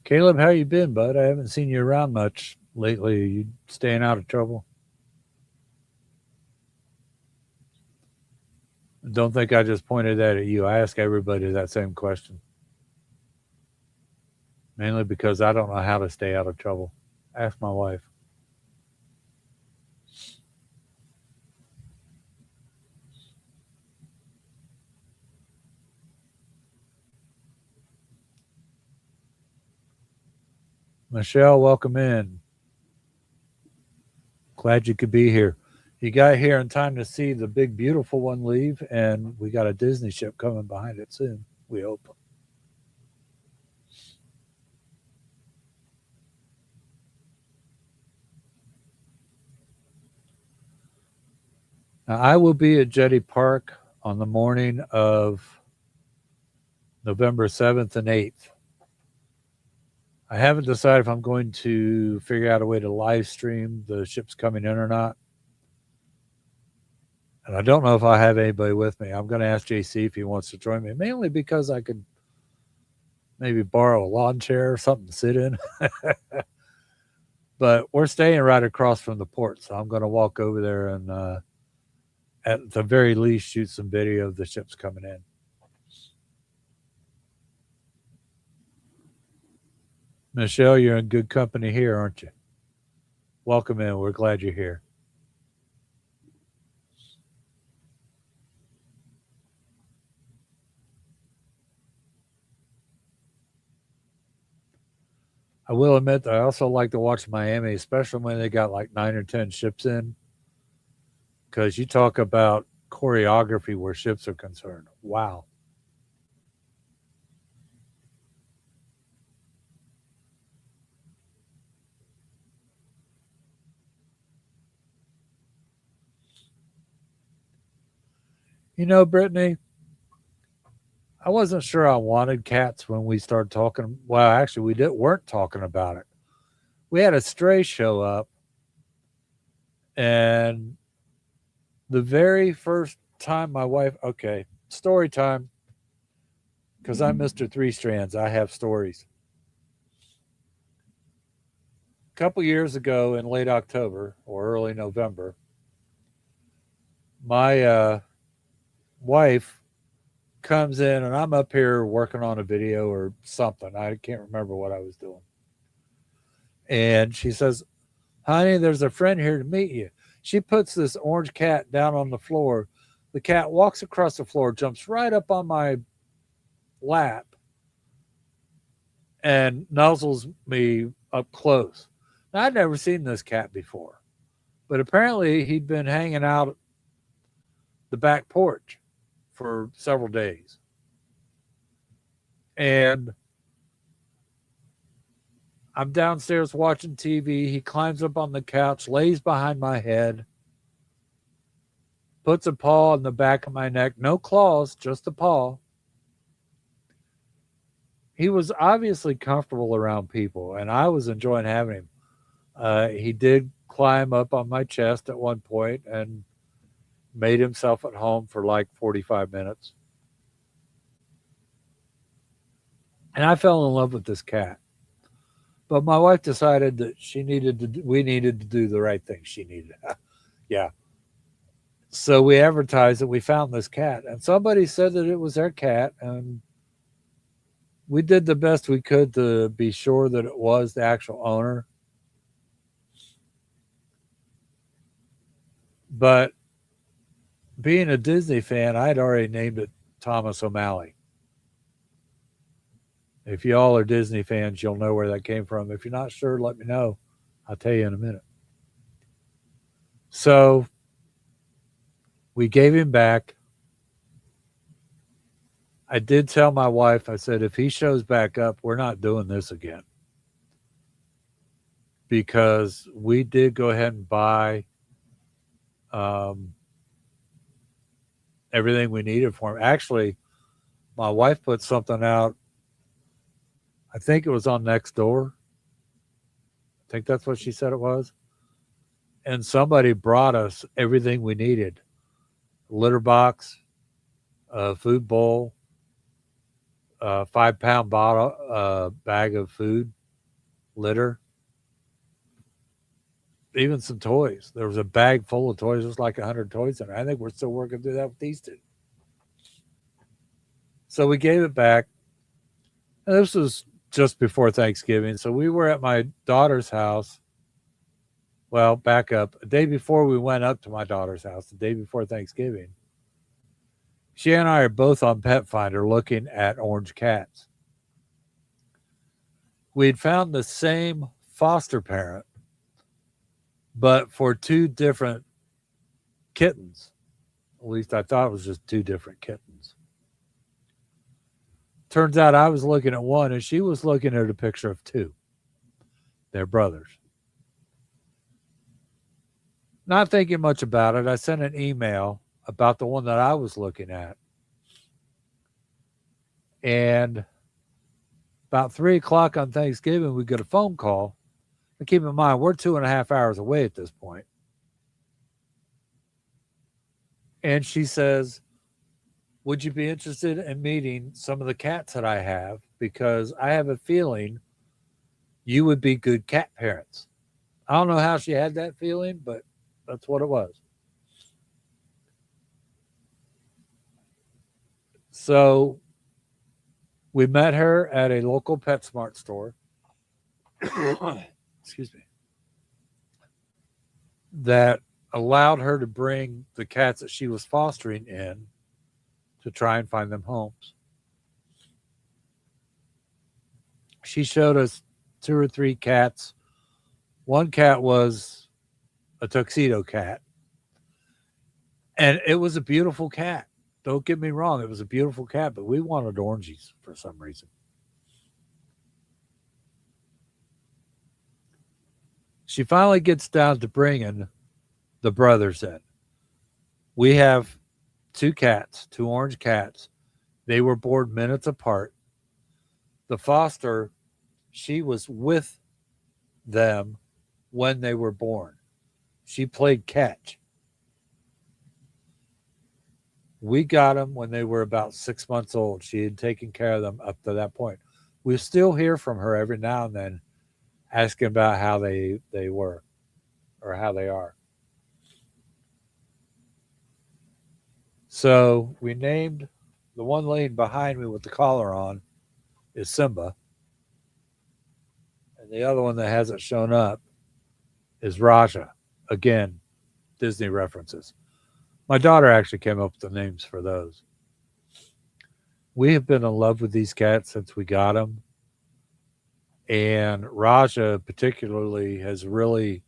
Caleb, how you been, bud? I haven't seen you around much lately. Are you staying out of trouble? Don't think I just pointed that at you. I ask everybody that same question. Mainly because I don't know how to stay out of trouble. Ask my wife. Michelle, welcome in. Glad you could be here. You got here in time to see the big, beautiful one leave, and we got a Disney ship coming behind it soon, we hope. Now, I will be at Jetty Park on the morning of November 7th and 8th. I haven't decided if I'm going to figure out a way to live stream the ships coming in or not. And I don't know if I have anybody with me. I'm going to ask JC if he wants to join me, mainly because I could maybe borrow a lawn chair or something to sit in. But we're staying right across from the port, so I'm going to walk over there and at the very least shoot some video of the ships coming in. Michelle, you're in good company here, aren't you? Welcome in. We're glad you're here. I will admit that I also like to watch Miami, especially when they got like 9 or 10 ships in. Because you talk about choreography where ships are concerned. Wow. You know, Brittany, I wasn't sure I wanted cats when we started talking. Well, actually, weren't talking about it. We had a stray show up, and the very first time my wife, okay, story time, because I'm Mr. Three Strands. I have stories. A couple years ago in late October or early November, my wife comes in and I'm up here working on a video or something. I can't remember what I was doing. And she says, honey, there's a friend here to meet you. She puts this orange cat down on the floor. The cat walks across the floor, jumps right up on my lap, and nuzzles me up close. Now, I'd never seen this cat before, but apparently he'd been hanging out the back porch for several days. And I'm downstairs watching TV. He climbs up on the couch, lays behind my head, puts a paw on the back of my neck. No claws, just a paw. He was obviously comfortable around people, and I was enjoying having him. He did climb up on my chest at one point and made himself at home for like 45 minutes. And I fell in love with this cat. But my wife decided that we needed to do the right thing. She needed, yeah. So we advertised that we found this cat, and somebody said that it was their cat, and we did the best we could to be sure that it was the actual owner. But being a Disney fan, I had already named it Thomas O'Malley. If y'all are Disney fans, you'll know where that came from. If you're not sure, let me know. I'll tell you in a minute. So we gave him back. I did tell my wife, I said, if he shows back up, we're not doing this again. Because we did go ahead and buy everything we needed for him. Actually, my wife put something out. I think it was on Nextdoor. I think that's what she said it was. And somebody brought us everything we needed. Litter box, a food bowl, a 5-pound bag of food, litter, even some toys. There was a bag full of toys. There was like 100 toys in it. I think we're still working through that with these two. So we gave it back. And this was just before Thanksgiving. So we were at my daughter's house Well, back up. A day before we went up to my daughter's house, the day before Thanksgiving, she and I are both on Pet Finder looking at orange cats. We had found the same foster parent, but for two different kittens. At least I thought it was just two different kittens. Turns out I was looking at one and she was looking at a picture of two. They're brothers. Not thinking much about it, I sent an email about the one that I was looking at. And about 3 o'clock on Thanksgiving, we get a phone call. And keep in mind, we're 2.5 hours away at this point. And she says, would you be interested in meeting some of the cats that I have? Because I have a feeling you would be good cat parents. I don't know how she had that feeling, but that's what it was. So we met her at a local PetSmart store. Excuse me. That allowed her to bring the cats that she was fostering in to try and find them homes. She showed us 2 or 3 cats. One cat was a tuxedo cat. And it was a beautiful cat. Don't get me wrong, it was a beautiful cat, but we wanted orangies for some reason. She finally gets down to bringing the brothers in. We have 2 cats, 2 orange cats. They were born minutes apart. The foster, she was with them when they were born. She played catch. We got them when they were about 6 months old. She had taken care of them up to that point. We still hear from her every now and then asking about how they were or how they are. So we named the one laying behind me with the collar on is Simba. And the other one that hasn't shown up is Raja. Again, Disney references. My daughter actually came up with the names for those. We have been in love with these cats since we got them. And Raja, particularly, has really.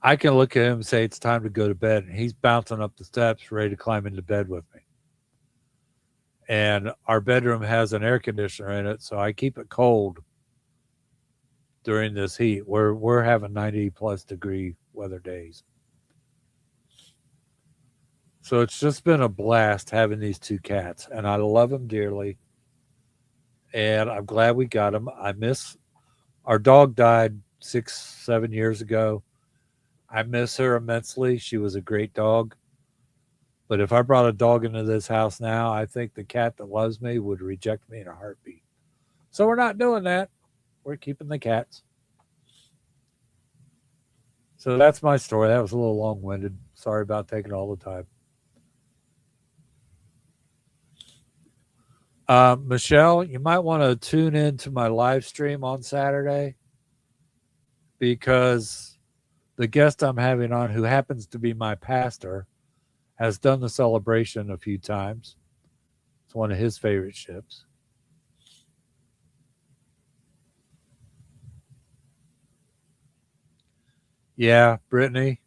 I can look at him and say it's time to go to bed, and he's bouncing up the steps, ready to climb into bed with me. And our bedroom has an air conditioner in it, so I keep it cold during this heat. We're having 90+ degree weather days. So it's just been a blast having these 2 cats, and I love them dearly. And I'm glad we got them. I miss our dog died 6-7 years ago. I miss her immensely. She was a great dog. But if I brought a dog into this house now, I think the cat that loves me would reject me in a heartbeat. So we're not doing that. We're keeping the cats. So that's my story. That was a little long-winded. Sorry about taking all the time. Michelle, you might want to tune in to my live stream on Saturday because the guest I'm having on, who happens to be my pastor, has done the celebration a few times. It's one of his favorite ships. Yeah, Brittany,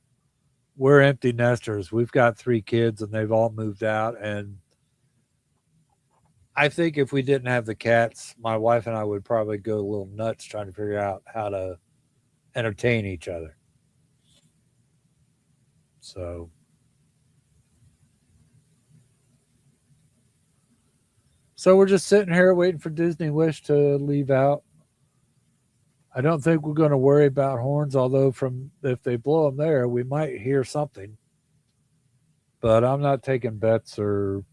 we're empty nesters. We've got 3 kids and they've all moved out. And I think if we didn't have the cats, my wife and I would probably go a little nuts trying to figure out how to entertain each other. So we're just sitting here waiting for Disney Wish to leave out. I don't think we're going to worry about horns, although from if they blow them there, we might hear something. But I'm not taking bets or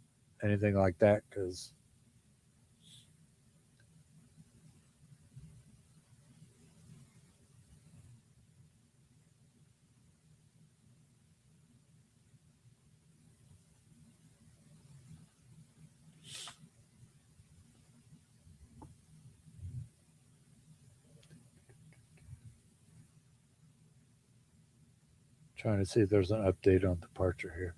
anything like that because Trying to see if there's an update on departure here.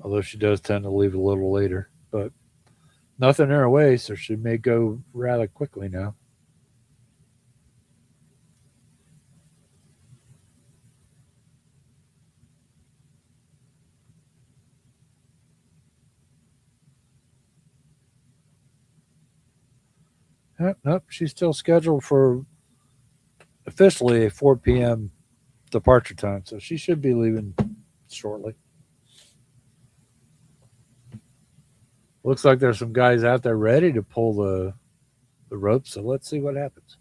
Although she does tend to leave a little later, but nothing in her way, so she may go rather quickly now. Nope, she's still scheduled for officially a 4 p.m. departure time, so she should be leaving shortly. Looks like there's some guys out there ready to pull the rope, so let's see what happens.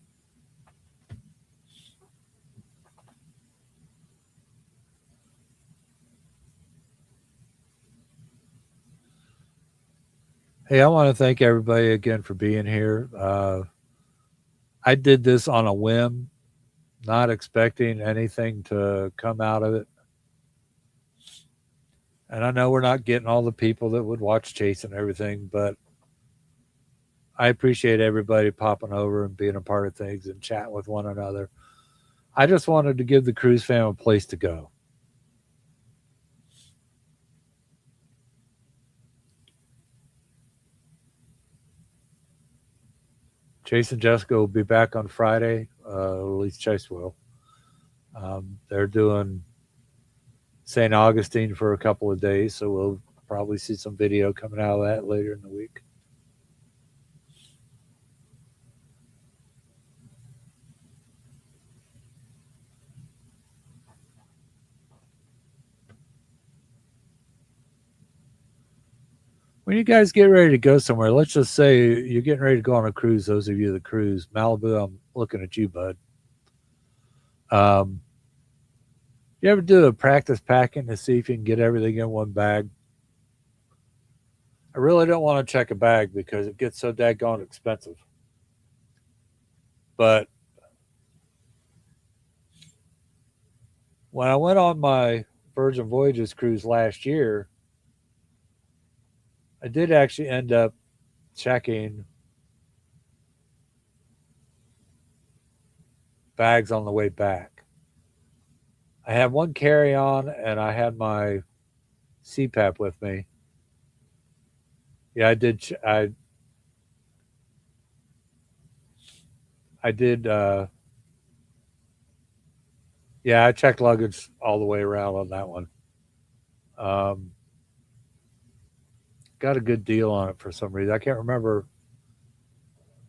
Hey, I want to thank everybody again for being here. I did this on a whim, not expecting anything to come out of it. And I know we're not getting all the people that would watch Chase and everything, but I appreciate everybody popping over and being a part of things and chatting with one another. I just wanted to give the cruise fam a place to go. Chase and Jessica will be back on Friday. At least Chase will. They're doing St. Augustine for a couple of days, so we'll probably see some video coming out of that later in the week. When you guys get ready to go somewhere, let's just say you're getting ready to go on a cruise. Those of you that cruise, Malibu, I'm looking at you, bud. You ever do a practice packing to see if you can get everything in one bag? I really don't want to check a bag because it gets so daggone expensive. But when I went on my Virgin Voyages cruise last year, I did actually end up checking bags on the way back. I had one carry on and I had my CPAP with me. Yeah, I did. I did. Yeah, I checked luggage all the way around on that one. Um, got a good deal on it for some reason. I can't remember.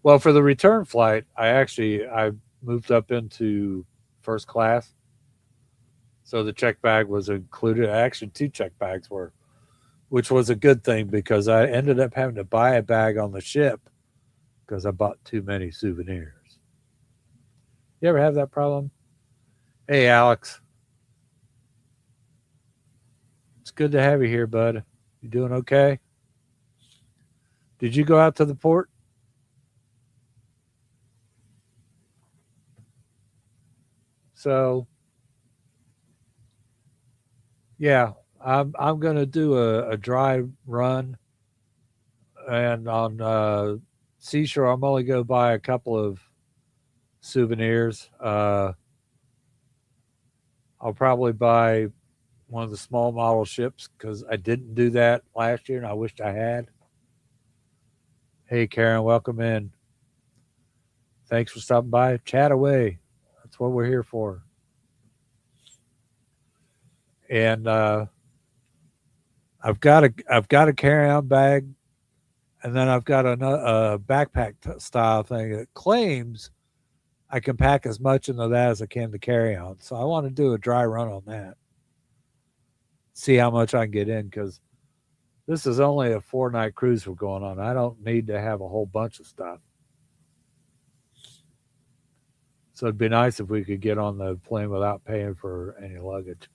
Well, for the return flight, I moved up into first class, so the check bag was included. Actually, two check bags were, which was a good thing because I ended up having to buy a bag on the ship because I bought too many souvenirs. You ever have that problem? Hey, Alex, it's good to have you here, bud. You doing okay? Did you go out to the port? So yeah, I'm gonna do a dry run, and on Seashore, I'm only gonna buy a couple of souvenirs. I'll probably buy one of the small model ships because I didn't do that last year, and I wished I had. Hey, Karen, welcome in. Thanks for stopping by. Chat away. That's what we're here for. And I've got a carry on bag, and then I've got a backpack style thing that claims I can pack as much into that as I can to carry on. So I want to do a dry run on that. See how much I can get in because this is only a 4-night cruise we're going on. I don't need to have a whole bunch of stuff. So it'd be nice if we could get on the plane without paying for any luggage.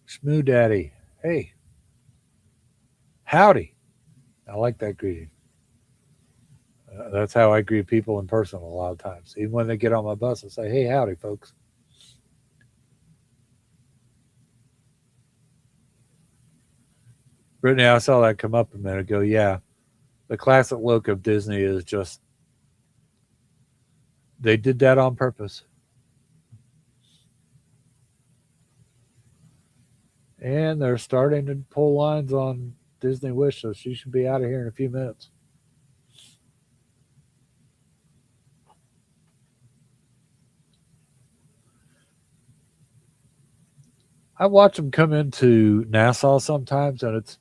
Shmoo Daddy. Hey, Howdy. I like that greeting. That's how I greet people in person a lot of times. Even when they get on my bus, I say, hey, howdy, folks. Brittany, I saw that come up a minute ago. Yeah, the classic look of Disney is just, they did that on purpose. And they're starting to pull lines on Disney Wish, so she should be out of here in a few minutes. I watch them come into Nassau sometimes, and it's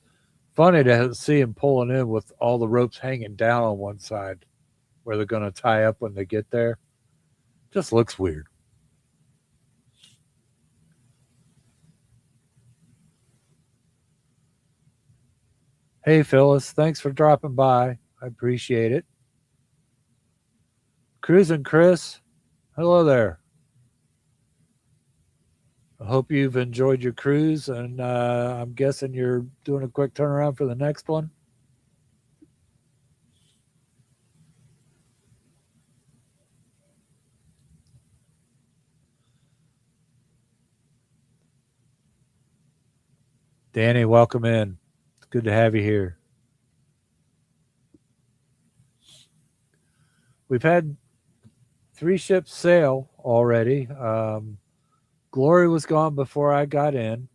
funny to see them pulling in with all the ropes hanging down on one side where they're going to tie up when they get there. Just looks weird. Hey, Phyllis, thanks for dropping by. I appreciate it. Cruising Chris, hello there. I hope you've enjoyed your cruise, and I'm guessing you're doing a quick turnaround for the next one. Danny, welcome in. It's good to have you here. We've had 3 ships sail already. Glory was gone before I got in.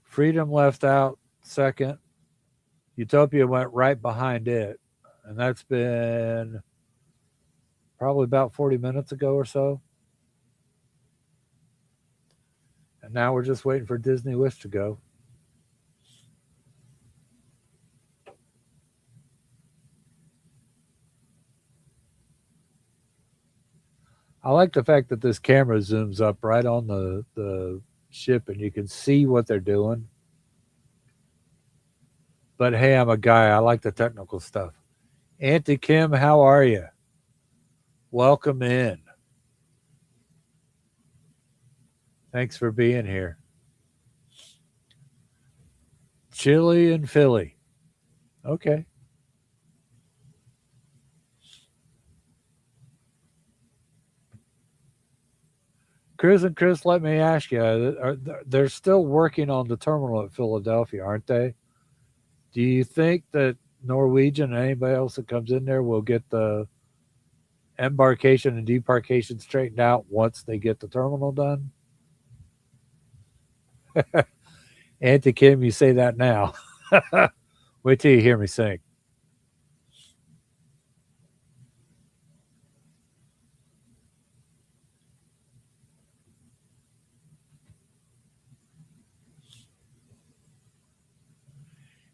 Freedom left out second. Utopia went right behind it. And that's been probably about 40 minutes ago or so. And now we're just waiting for Disney Wish to go. I like the fact that this camera zooms up right on the ship and you can see what they're doing. But hey, I'm a guy. I like the technical stuff. Auntie Kim, how are you? Welcome in. Thanks for being here. Chili and Philly. Okay. Chris and Chris, let me ask you, they're still working on the terminal at Philadelphia, aren't they? Do you think that Norwegian and anybody else that comes in there will get the embarkation and debarkation straightened out once they get the terminal done? Auntie Kim, you say that now. Wait till you hear me sing.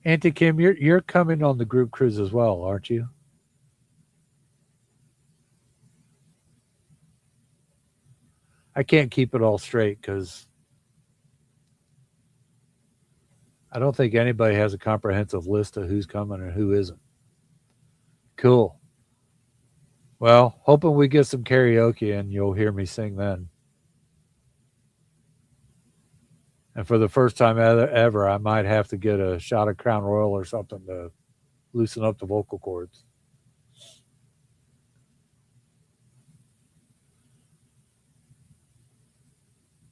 Auntie Kim, you're coming on the group cruise as well, aren't you? I can't keep it all straight because I don't think anybody has a comprehensive list of who's coming and who isn't. Cool. Well, hoping we get some karaoke and you'll hear me sing then. And for the first time ever, I might have to get a shot of Crown Royal or something to loosen up the vocal cords.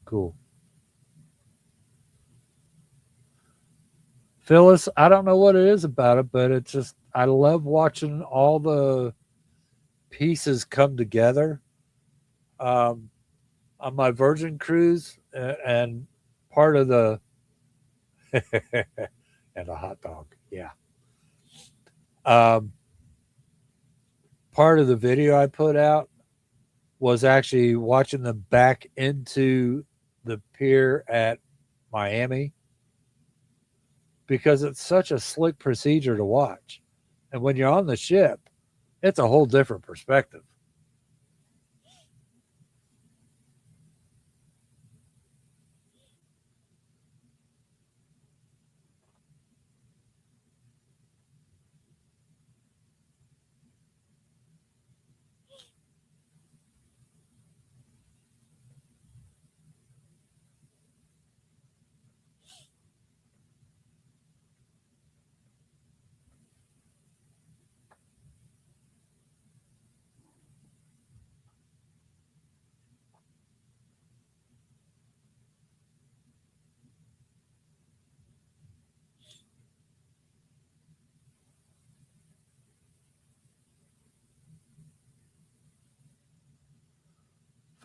Cool. Phyllis, I don't know what it is about it, but it's just, I love watching all the pieces come together. Um, on my Virgin cruise, and part of the, and a hot dog. Yeah. Um, Part of the video I put out was actually watching them back into the pier at Miami because it's such a slick procedure to watch. And when you're on the ship, it's a whole different perspective.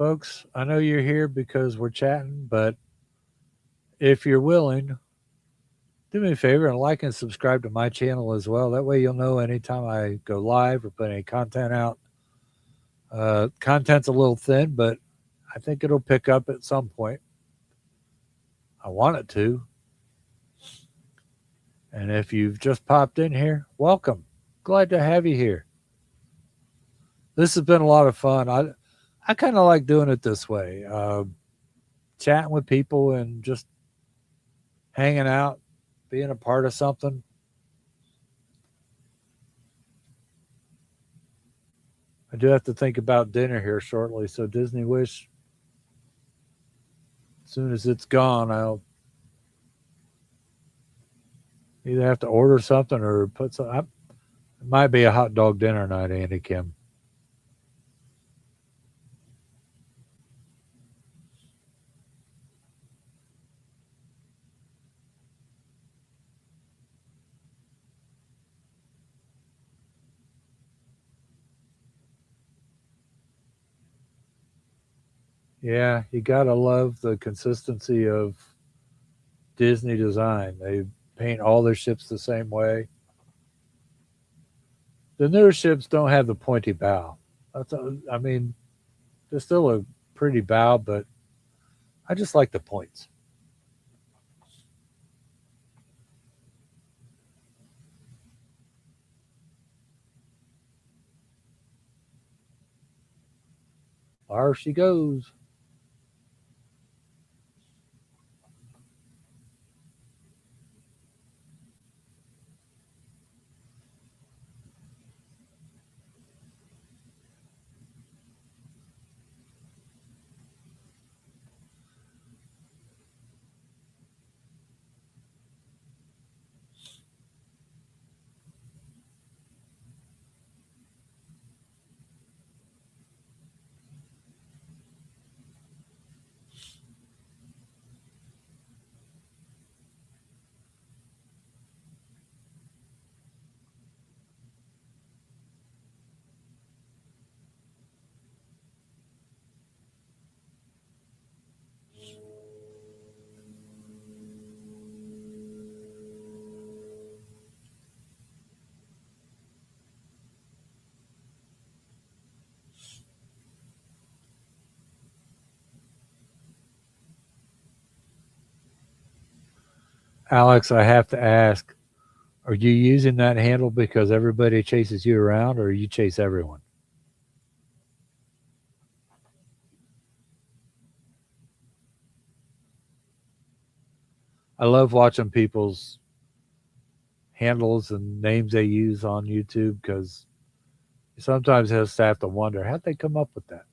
folks, I know you're here because we're chatting, but if you're willing, do me a favor and like and subscribe to my channel as well. That way you'll know anytime I go live or put any content out. Content's a little thin, but I think it'll pick up at some point. I want it to. And if you've just popped in here, welcome. Glad to have you here. This has been a lot of fun. I kind of like doing it this way, chatting with people and just hanging out, being a part of something. I do have to think about dinner here shortly, so Disney Wish, as soon as it's gone, I'll either have to order something or put some. It might be a hot dog dinner night, Andy Kim. Yeah, you gotta love the consistency of Disney design. They paint all their ships the same way. The newer ships don't have the pointy bow. I mean, they're still a pretty bow, but I just like the points. There she goes. Alex, I have to ask, are you using that handle because everybody chases you around or you chase everyone? I love watching people's handles and names they use on YouTube because sometimes just have to wonder how'd they come up with that.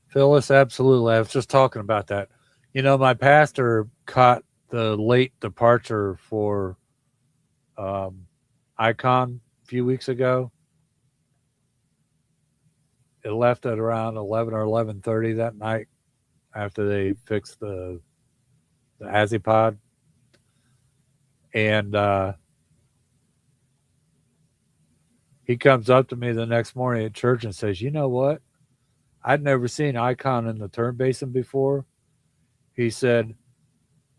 Phyllis, absolutely. I was just talking about that. You know, my pastor caught the late departure for um, Icon a few weeks ago. It left at around 11 or 11:30 that night after they fixed the Azipod, and he comes up to me the next morning at church and says, "You know what? I'd never seen Icon in the turn basin before." He said,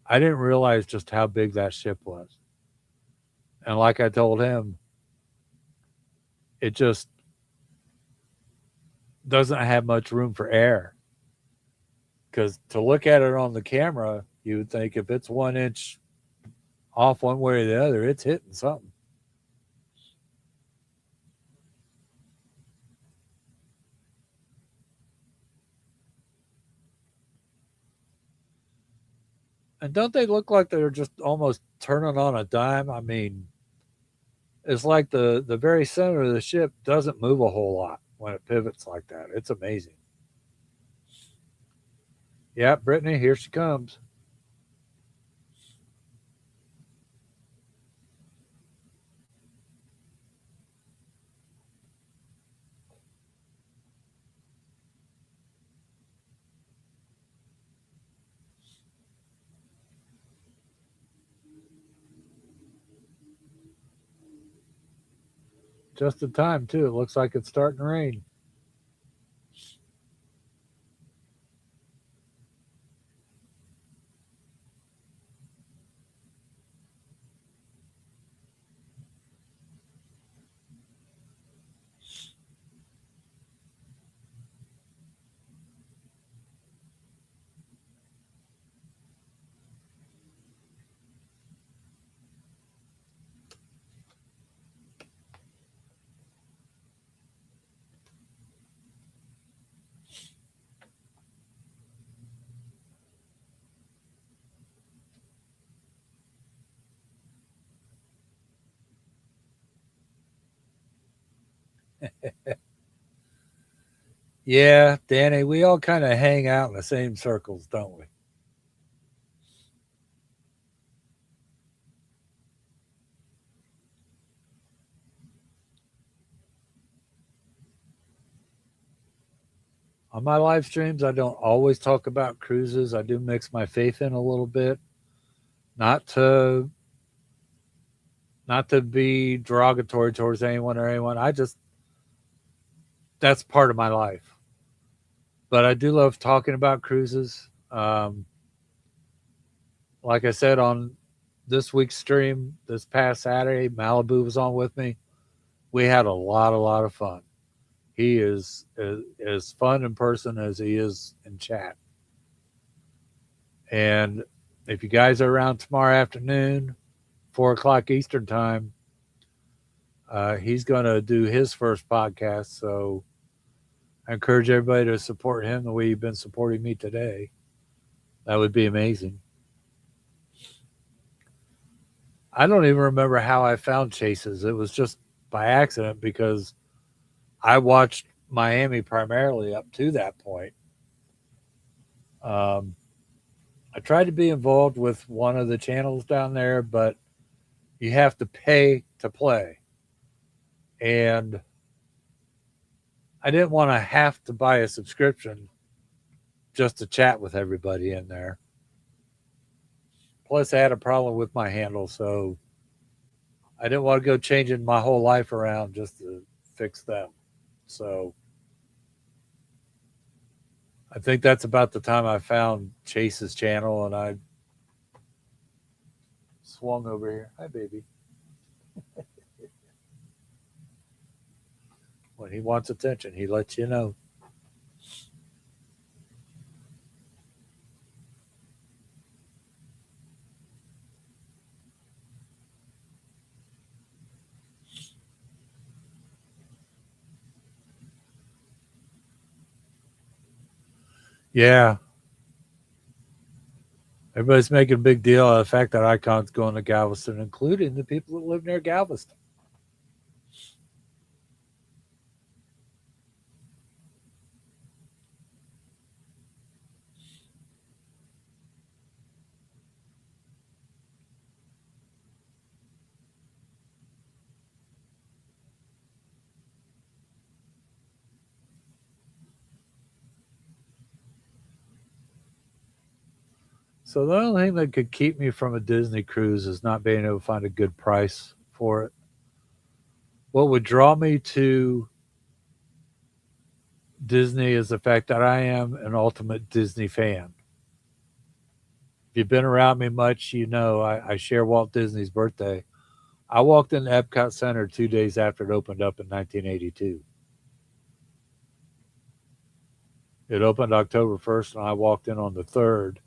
"I didn't realize just how big that ship was." And like I told him, it just doesn't have much room for air. Because to look at it on the camera, you would think if it's 1 inch off one way or the other, it's hitting something. And don't they look like they're just almost turning on a dime? I mean, it's like the very center of the ship doesn't move a whole lot when it pivots like that. It's amazing. Yeah, Brittany, here she comes. Just in time, too. It looks like it's starting to rain. Yeah, Danny, we all kind of hang out in the same circles, don't we? On my live streams, I don't always talk about cruises. I do mix my faith in a little bit, not to not to be derogatory towards anyone or anyone. I just that's part of my life. But I do love talking about cruises. Like I said on this week's stream, this past Saturday, Malibu was on with me. We had a lot of fun. He is as fun in person as he is in chat. And if you guys are around tomorrow afternoon, 4 o'clock Eastern time, he's going to do his first podcast. So I encourage everybody to support him the way you've been supporting me today. That would be amazing. I don't even remember how I found Chases. It was just by accident because I watched Miami primarily up to that point. Um, I tried to be involved with one of the channels down there, but you have to pay to play. And I didn't want to have to buy a subscription just to chat with everybody in there. Plus, I had a problem with my handle, so I didn't want to go changing my whole life around just to fix them. So I think that's about the time I found Chase's channel, and I swung over here. Hi, baby. When he wants attention, he lets you know. Yeah. Everybody's making a big deal of the fact that Icon's going to Galveston, including the people that live near Galveston. So the only thing that could keep me from a Disney cruise is not being able to find a good price for it. What would draw me to Disney is the fact that I am an ultimate Disney fan. If you've been around me much, you know I share Walt Disney's birthday. I walked in the Epcot Center 2 days after it opened up in 1982. It opened October 1st, and I walked in on the 3rd.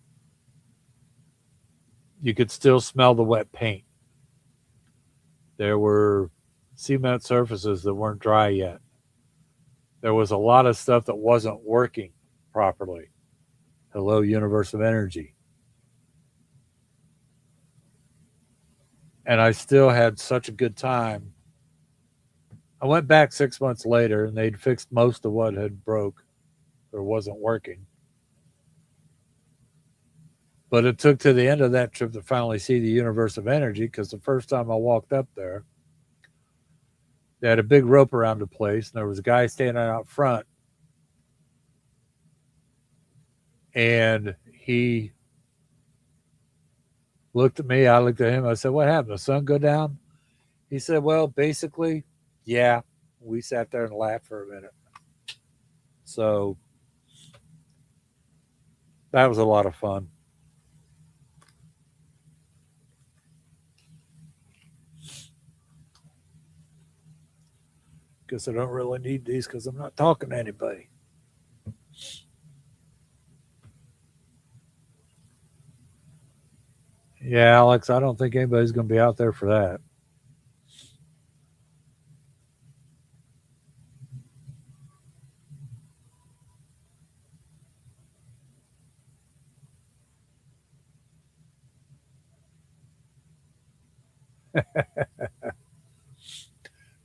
You could still smell the wet paint. There were cement surfaces that weren't dry yet. There was a lot of stuff that wasn't working properly. Hello, Universe of Energy. And I still had such a good time. I went back 6 months later, and they'd fixed most of what had broke or wasn't working. But it took to the end of that trip to finally see the Universe of Energy, because the first time I walked up there, they had a big rope around the place, and there was a guy standing out front, and he looked at me. I looked at him. I said, "What happened? The sun go down?" He said, "Well, basically, Yeah, we sat there and laughed for a minute. So that was a lot of fun. Guess I don't really need these because I'm not talking to anybody. Yeah, Alex, I don't think anybody's going to be out there for that.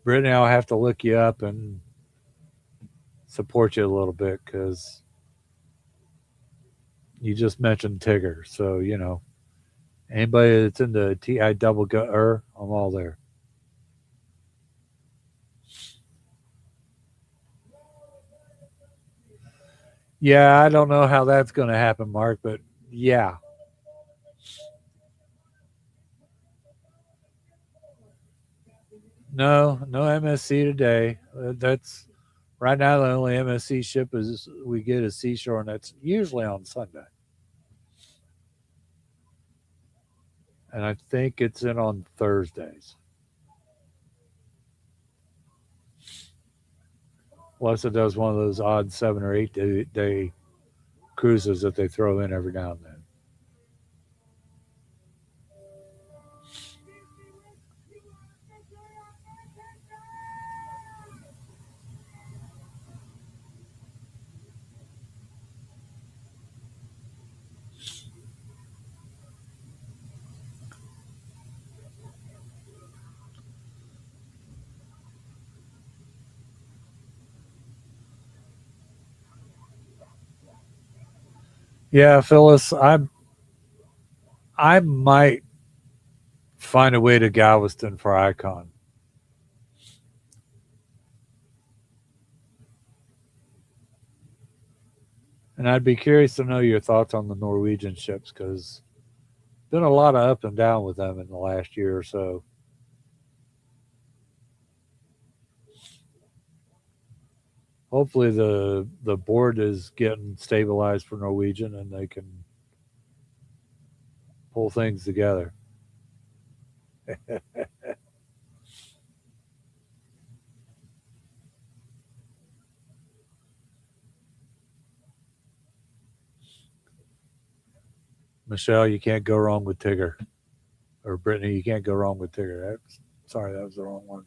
Brittany, I'll have to look you up and support you a little bit because you just mentioned Tigger. So, anybody that's in the TI double gut, I'm all there. Yeah, I don't know how that's going to happen, Mark, but yeah. No, no MSC today. That's right now the only MSC ship is we get is Seashore, and that's usually on Sunday. And I think it's in on Thursdays. Unless it does one of those odd 7 or 8 day cruises that they throw in every now and then. Yeah, Phyllis, I might find a way to Galveston for Icon. And I'd be curious to know your thoughts on the Norwegian ships because been a lot of up and down with them in the last year or so. Hopefully the board is getting stabilized for Norwegian and they can pull things together. Michelle, you can't go wrong with Tigger. Or Brittany, you can't go wrong with Tigger. Sorry, that was the wrong one.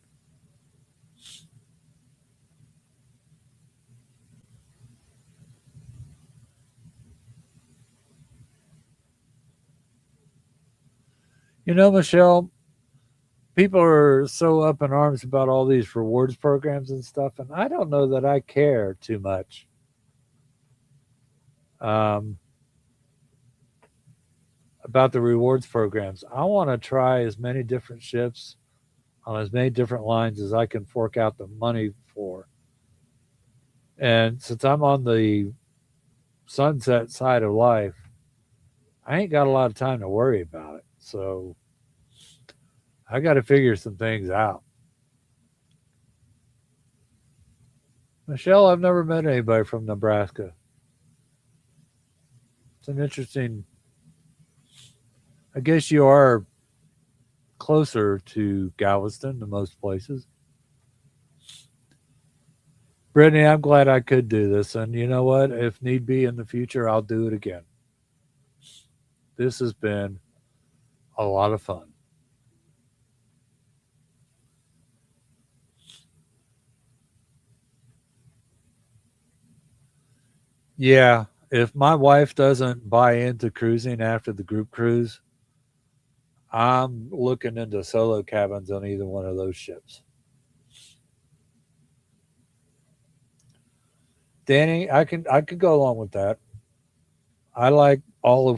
Michelle, people are so up in arms about all these rewards programs and stuff, and I don't know that I care too much. Um, about the rewards programs. I want to try as many different ships on as many different lines as I can fork out the money for. And since I'm on the sunset side of life, I ain't got a lot of time to worry about it. So I got to figure some things out. Michelle, I've never met anybody from Nebraska. It's an interesting, I guess you are closer to Galveston than most places. Brittany, I'm glad I could do this. And you know what? If need be in the future, I'll do it again. This has been a lot of fun. Yeah. If my wife doesn't buy into cruising after the group cruise, I'm looking into solo cabins on either one of those ships. Danny, I could go along with that. I like all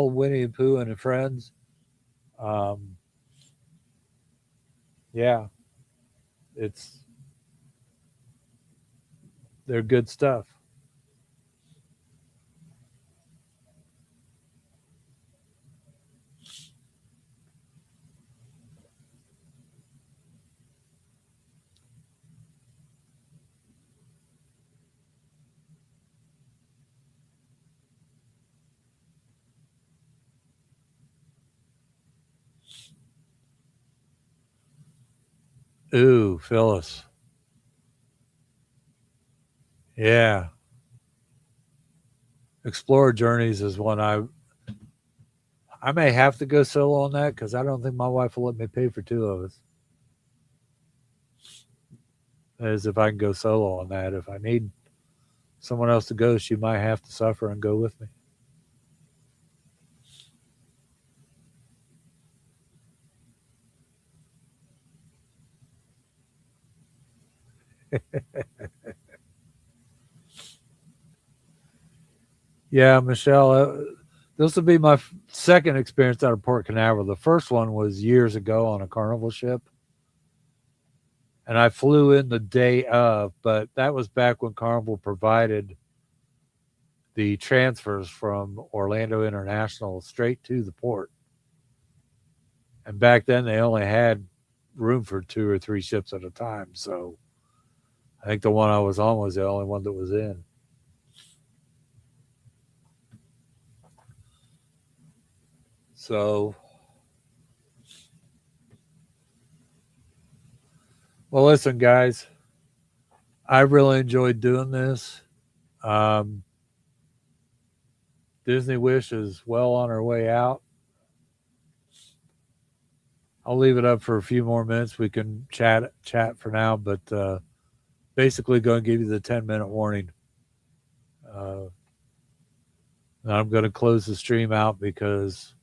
Winnie the Pooh and friends. Um, yeah, it's they're good stuff. Ooh, Phyllis. Yeah. Explorer Journeys is one I may have to go solo on that because I don't think my wife will let me pay for two of us. As if I can go solo on that. If I need someone else to go, she might have to suffer and go with me. Yeah, Michelle, this will be my second experience out of Port Canaveral. The first one was years ago on a Carnival ship, and I flew in the day of, but that was back when Carnival provided the transfers from Orlando International straight to the port. And back then, they only had room for two or three ships at a time. So I think the one I was on was the only one that was in. So, well, listen, guys, I really enjoyed doing this. Um, Disney Wish is well on our way out. I'll leave it up for a few more minutes. We can chat for now, but basically going to give you the 10-minute warning. And I'm going to close the stream out because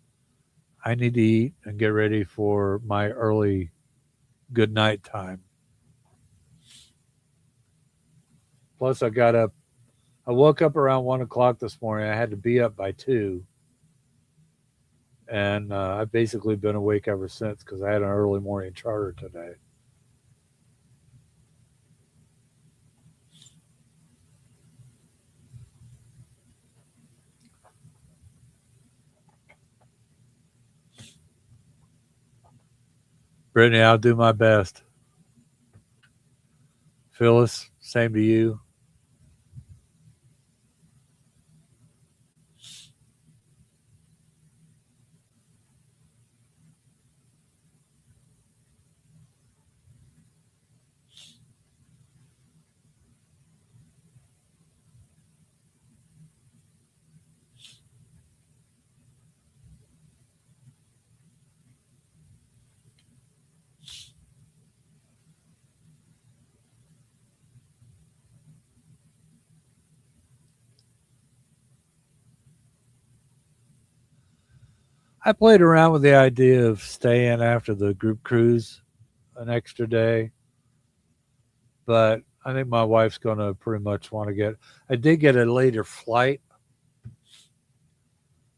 I need to eat and get ready for my early good night time. Plus, I woke up around 1 o'clock this morning. I had to be up by 2. And I've basically been awake ever since because I had an early morning charter today. Brittany, I'll do my best. Phyllis, same to you. I played around with the idea of staying after the group cruise an extra day, but I think my wife's going to pretty much want to get. I did get a later flight,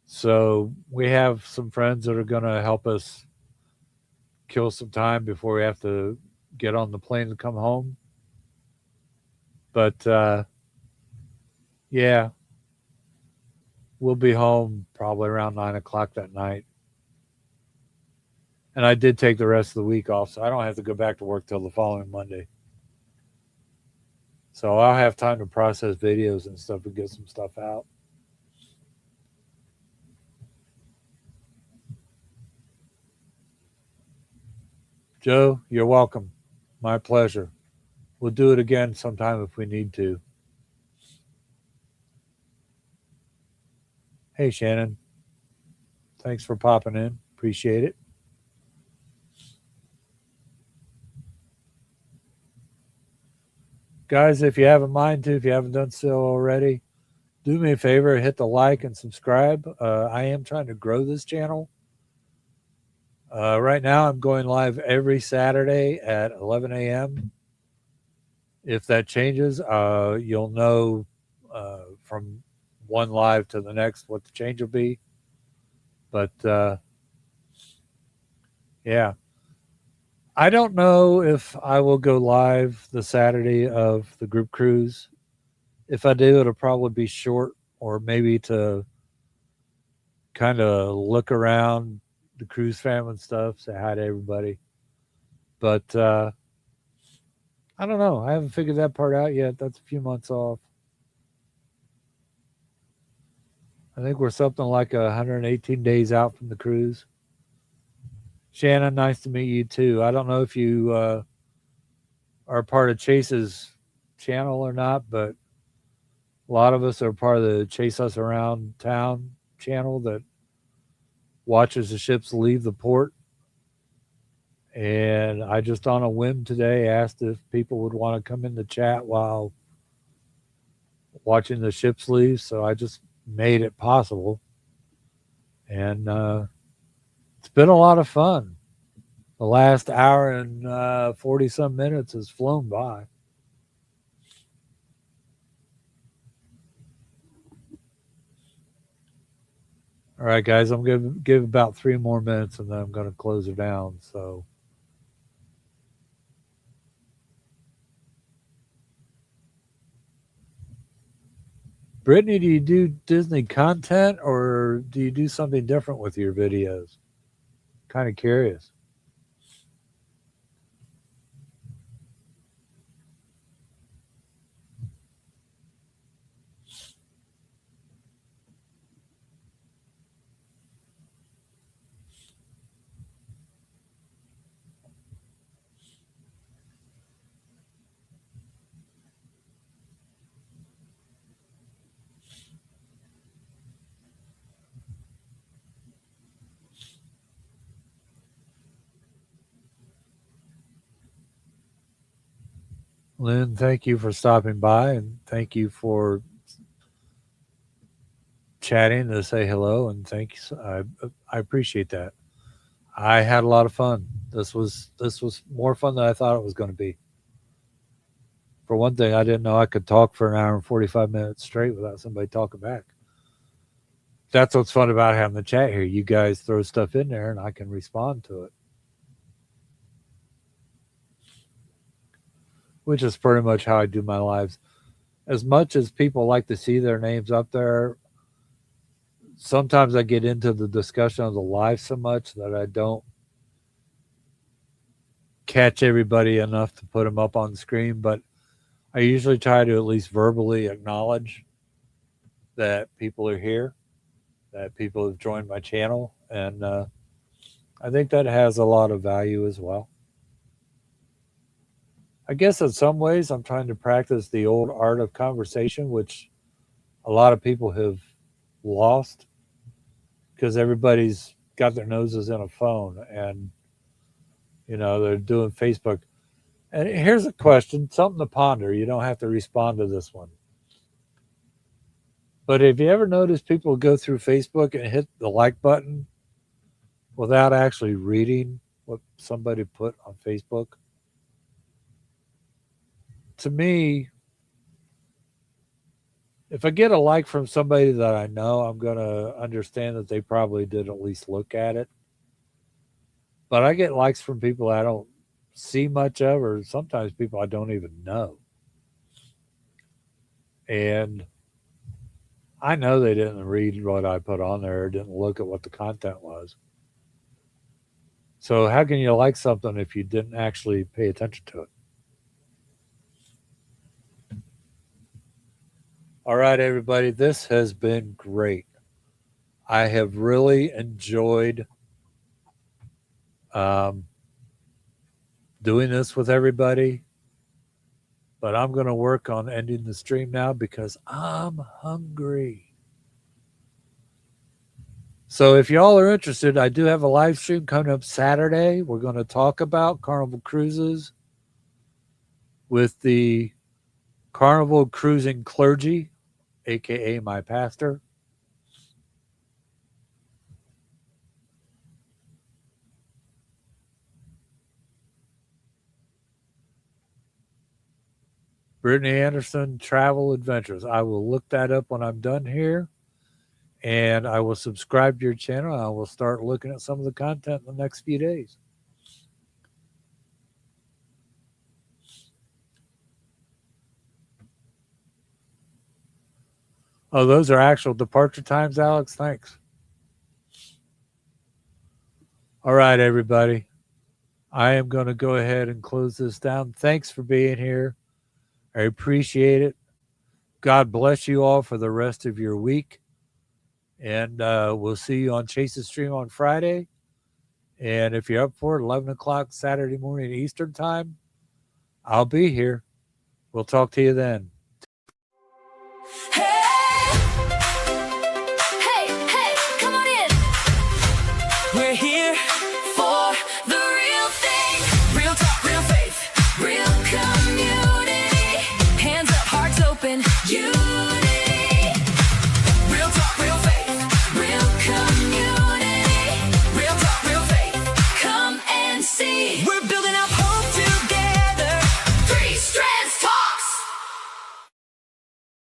so we have some friends that are going to help us kill some time before we have to get on the plane to come home. But yeah, we'll be home probably around 9 o'clock that night. And I did take the rest of the week off, so I don't have to go back to work till the following Monday. So I'll have time to process videos and stuff and get some stuff out. Joe, you're welcome. My pleasure. We'll do it again sometime if we need to. Hey, Shannon. Thanks for popping in. Appreciate it. Guys, if you have a mind to, if you haven't done so already, do me a favor, hit the like and subscribe. I am trying to grow this channel. Right now, I'm going live every Saturday at 11 a.m. If that changes, you'll know from one live to the next what the change will be. But yeah, I don't know if I will go live the Saturday of the group cruise. If I do, it'll probably be short or maybe to kind of look around the cruise fam and stuff, say hi to everybody. But I don't know. I haven't figured that part out yet. That's a few months off. I think we're something like 118 days out from the cruise. Shannon, nice to meet you too. I don't know if you are part of Chase's channel or not, but a lot of us are part of the Chase Us Around Town channel that watches the ships leave the port. And I just on a whim today asked if people would want to come in the chat while watching the ships leave. So I just made it possible. And it's been a lot of fun. The last hour and 40 some minutes has flown by. All right, guys, I'm going to give about 3 more minutes and then I'm going to close it down. So, Brittany, do you do Disney content or do you do something different with your videos? Kind of curious. Lynn, thank you for stopping by and thank you for chatting to say hello and thanks. I appreciate that. I had a lot of fun. This was more fun than I thought it was going to be. For one thing, I didn't know I could talk for an hour and 45 minutes straight without somebody talking back. That's what's fun about having the chat here. You guys throw stuff in there and I can respond to it. Which is pretty much how I do my lives. As much as people like to see their names up there, sometimes I get into the discussion of the live so much that I don't catch everybody enough to put them up on the screen. But I usually try to at least verbally acknowledge that people are here, that people have joined my channel. And I think that has a lot of value as well. I guess in some ways I'm trying to practice the old art of conversation, which a lot of people have lost because everybody's got their noses in a phone and, they're doing Facebook. And here's a question, something to ponder. You don't have to respond to this one. But have you ever noticed people go through Facebook and hit the like button without actually reading what somebody put on Facebook? To me, if I get a like from somebody that I know, I'm going to understand that they probably did at least look at it. But I get likes from people I don't see much of, or sometimes people I don't even know. And I know they didn't read what I put on there, didn't look at what the content was. So how can you like something if you didn't actually pay attention to it? All right, everybody, this has been great. I have really enjoyed doing this with everybody, but I'm going to work on ending the stream now because I'm hungry. So if y'all are interested, I do have a live stream coming up Saturday. We're going to talk about Carnival Cruises with the Carnival Cruising Clergy, aka my pastor. Brittany Anderson Travel Adventures. I will look that up when I'm done here. And I will subscribe to your channel. I will start looking at some of the content in the next few days. Oh, those are actual departure times, Alex? Thanks. All right, everybody. I am going to go ahead and close this down. Thanks for being here. I appreciate it. God bless you all for the rest of your week. And we'll see you on Chase's stream on Friday. And if you're up for it, 11 o'clock Saturday morning Eastern time, I'll be here. We'll talk to you then.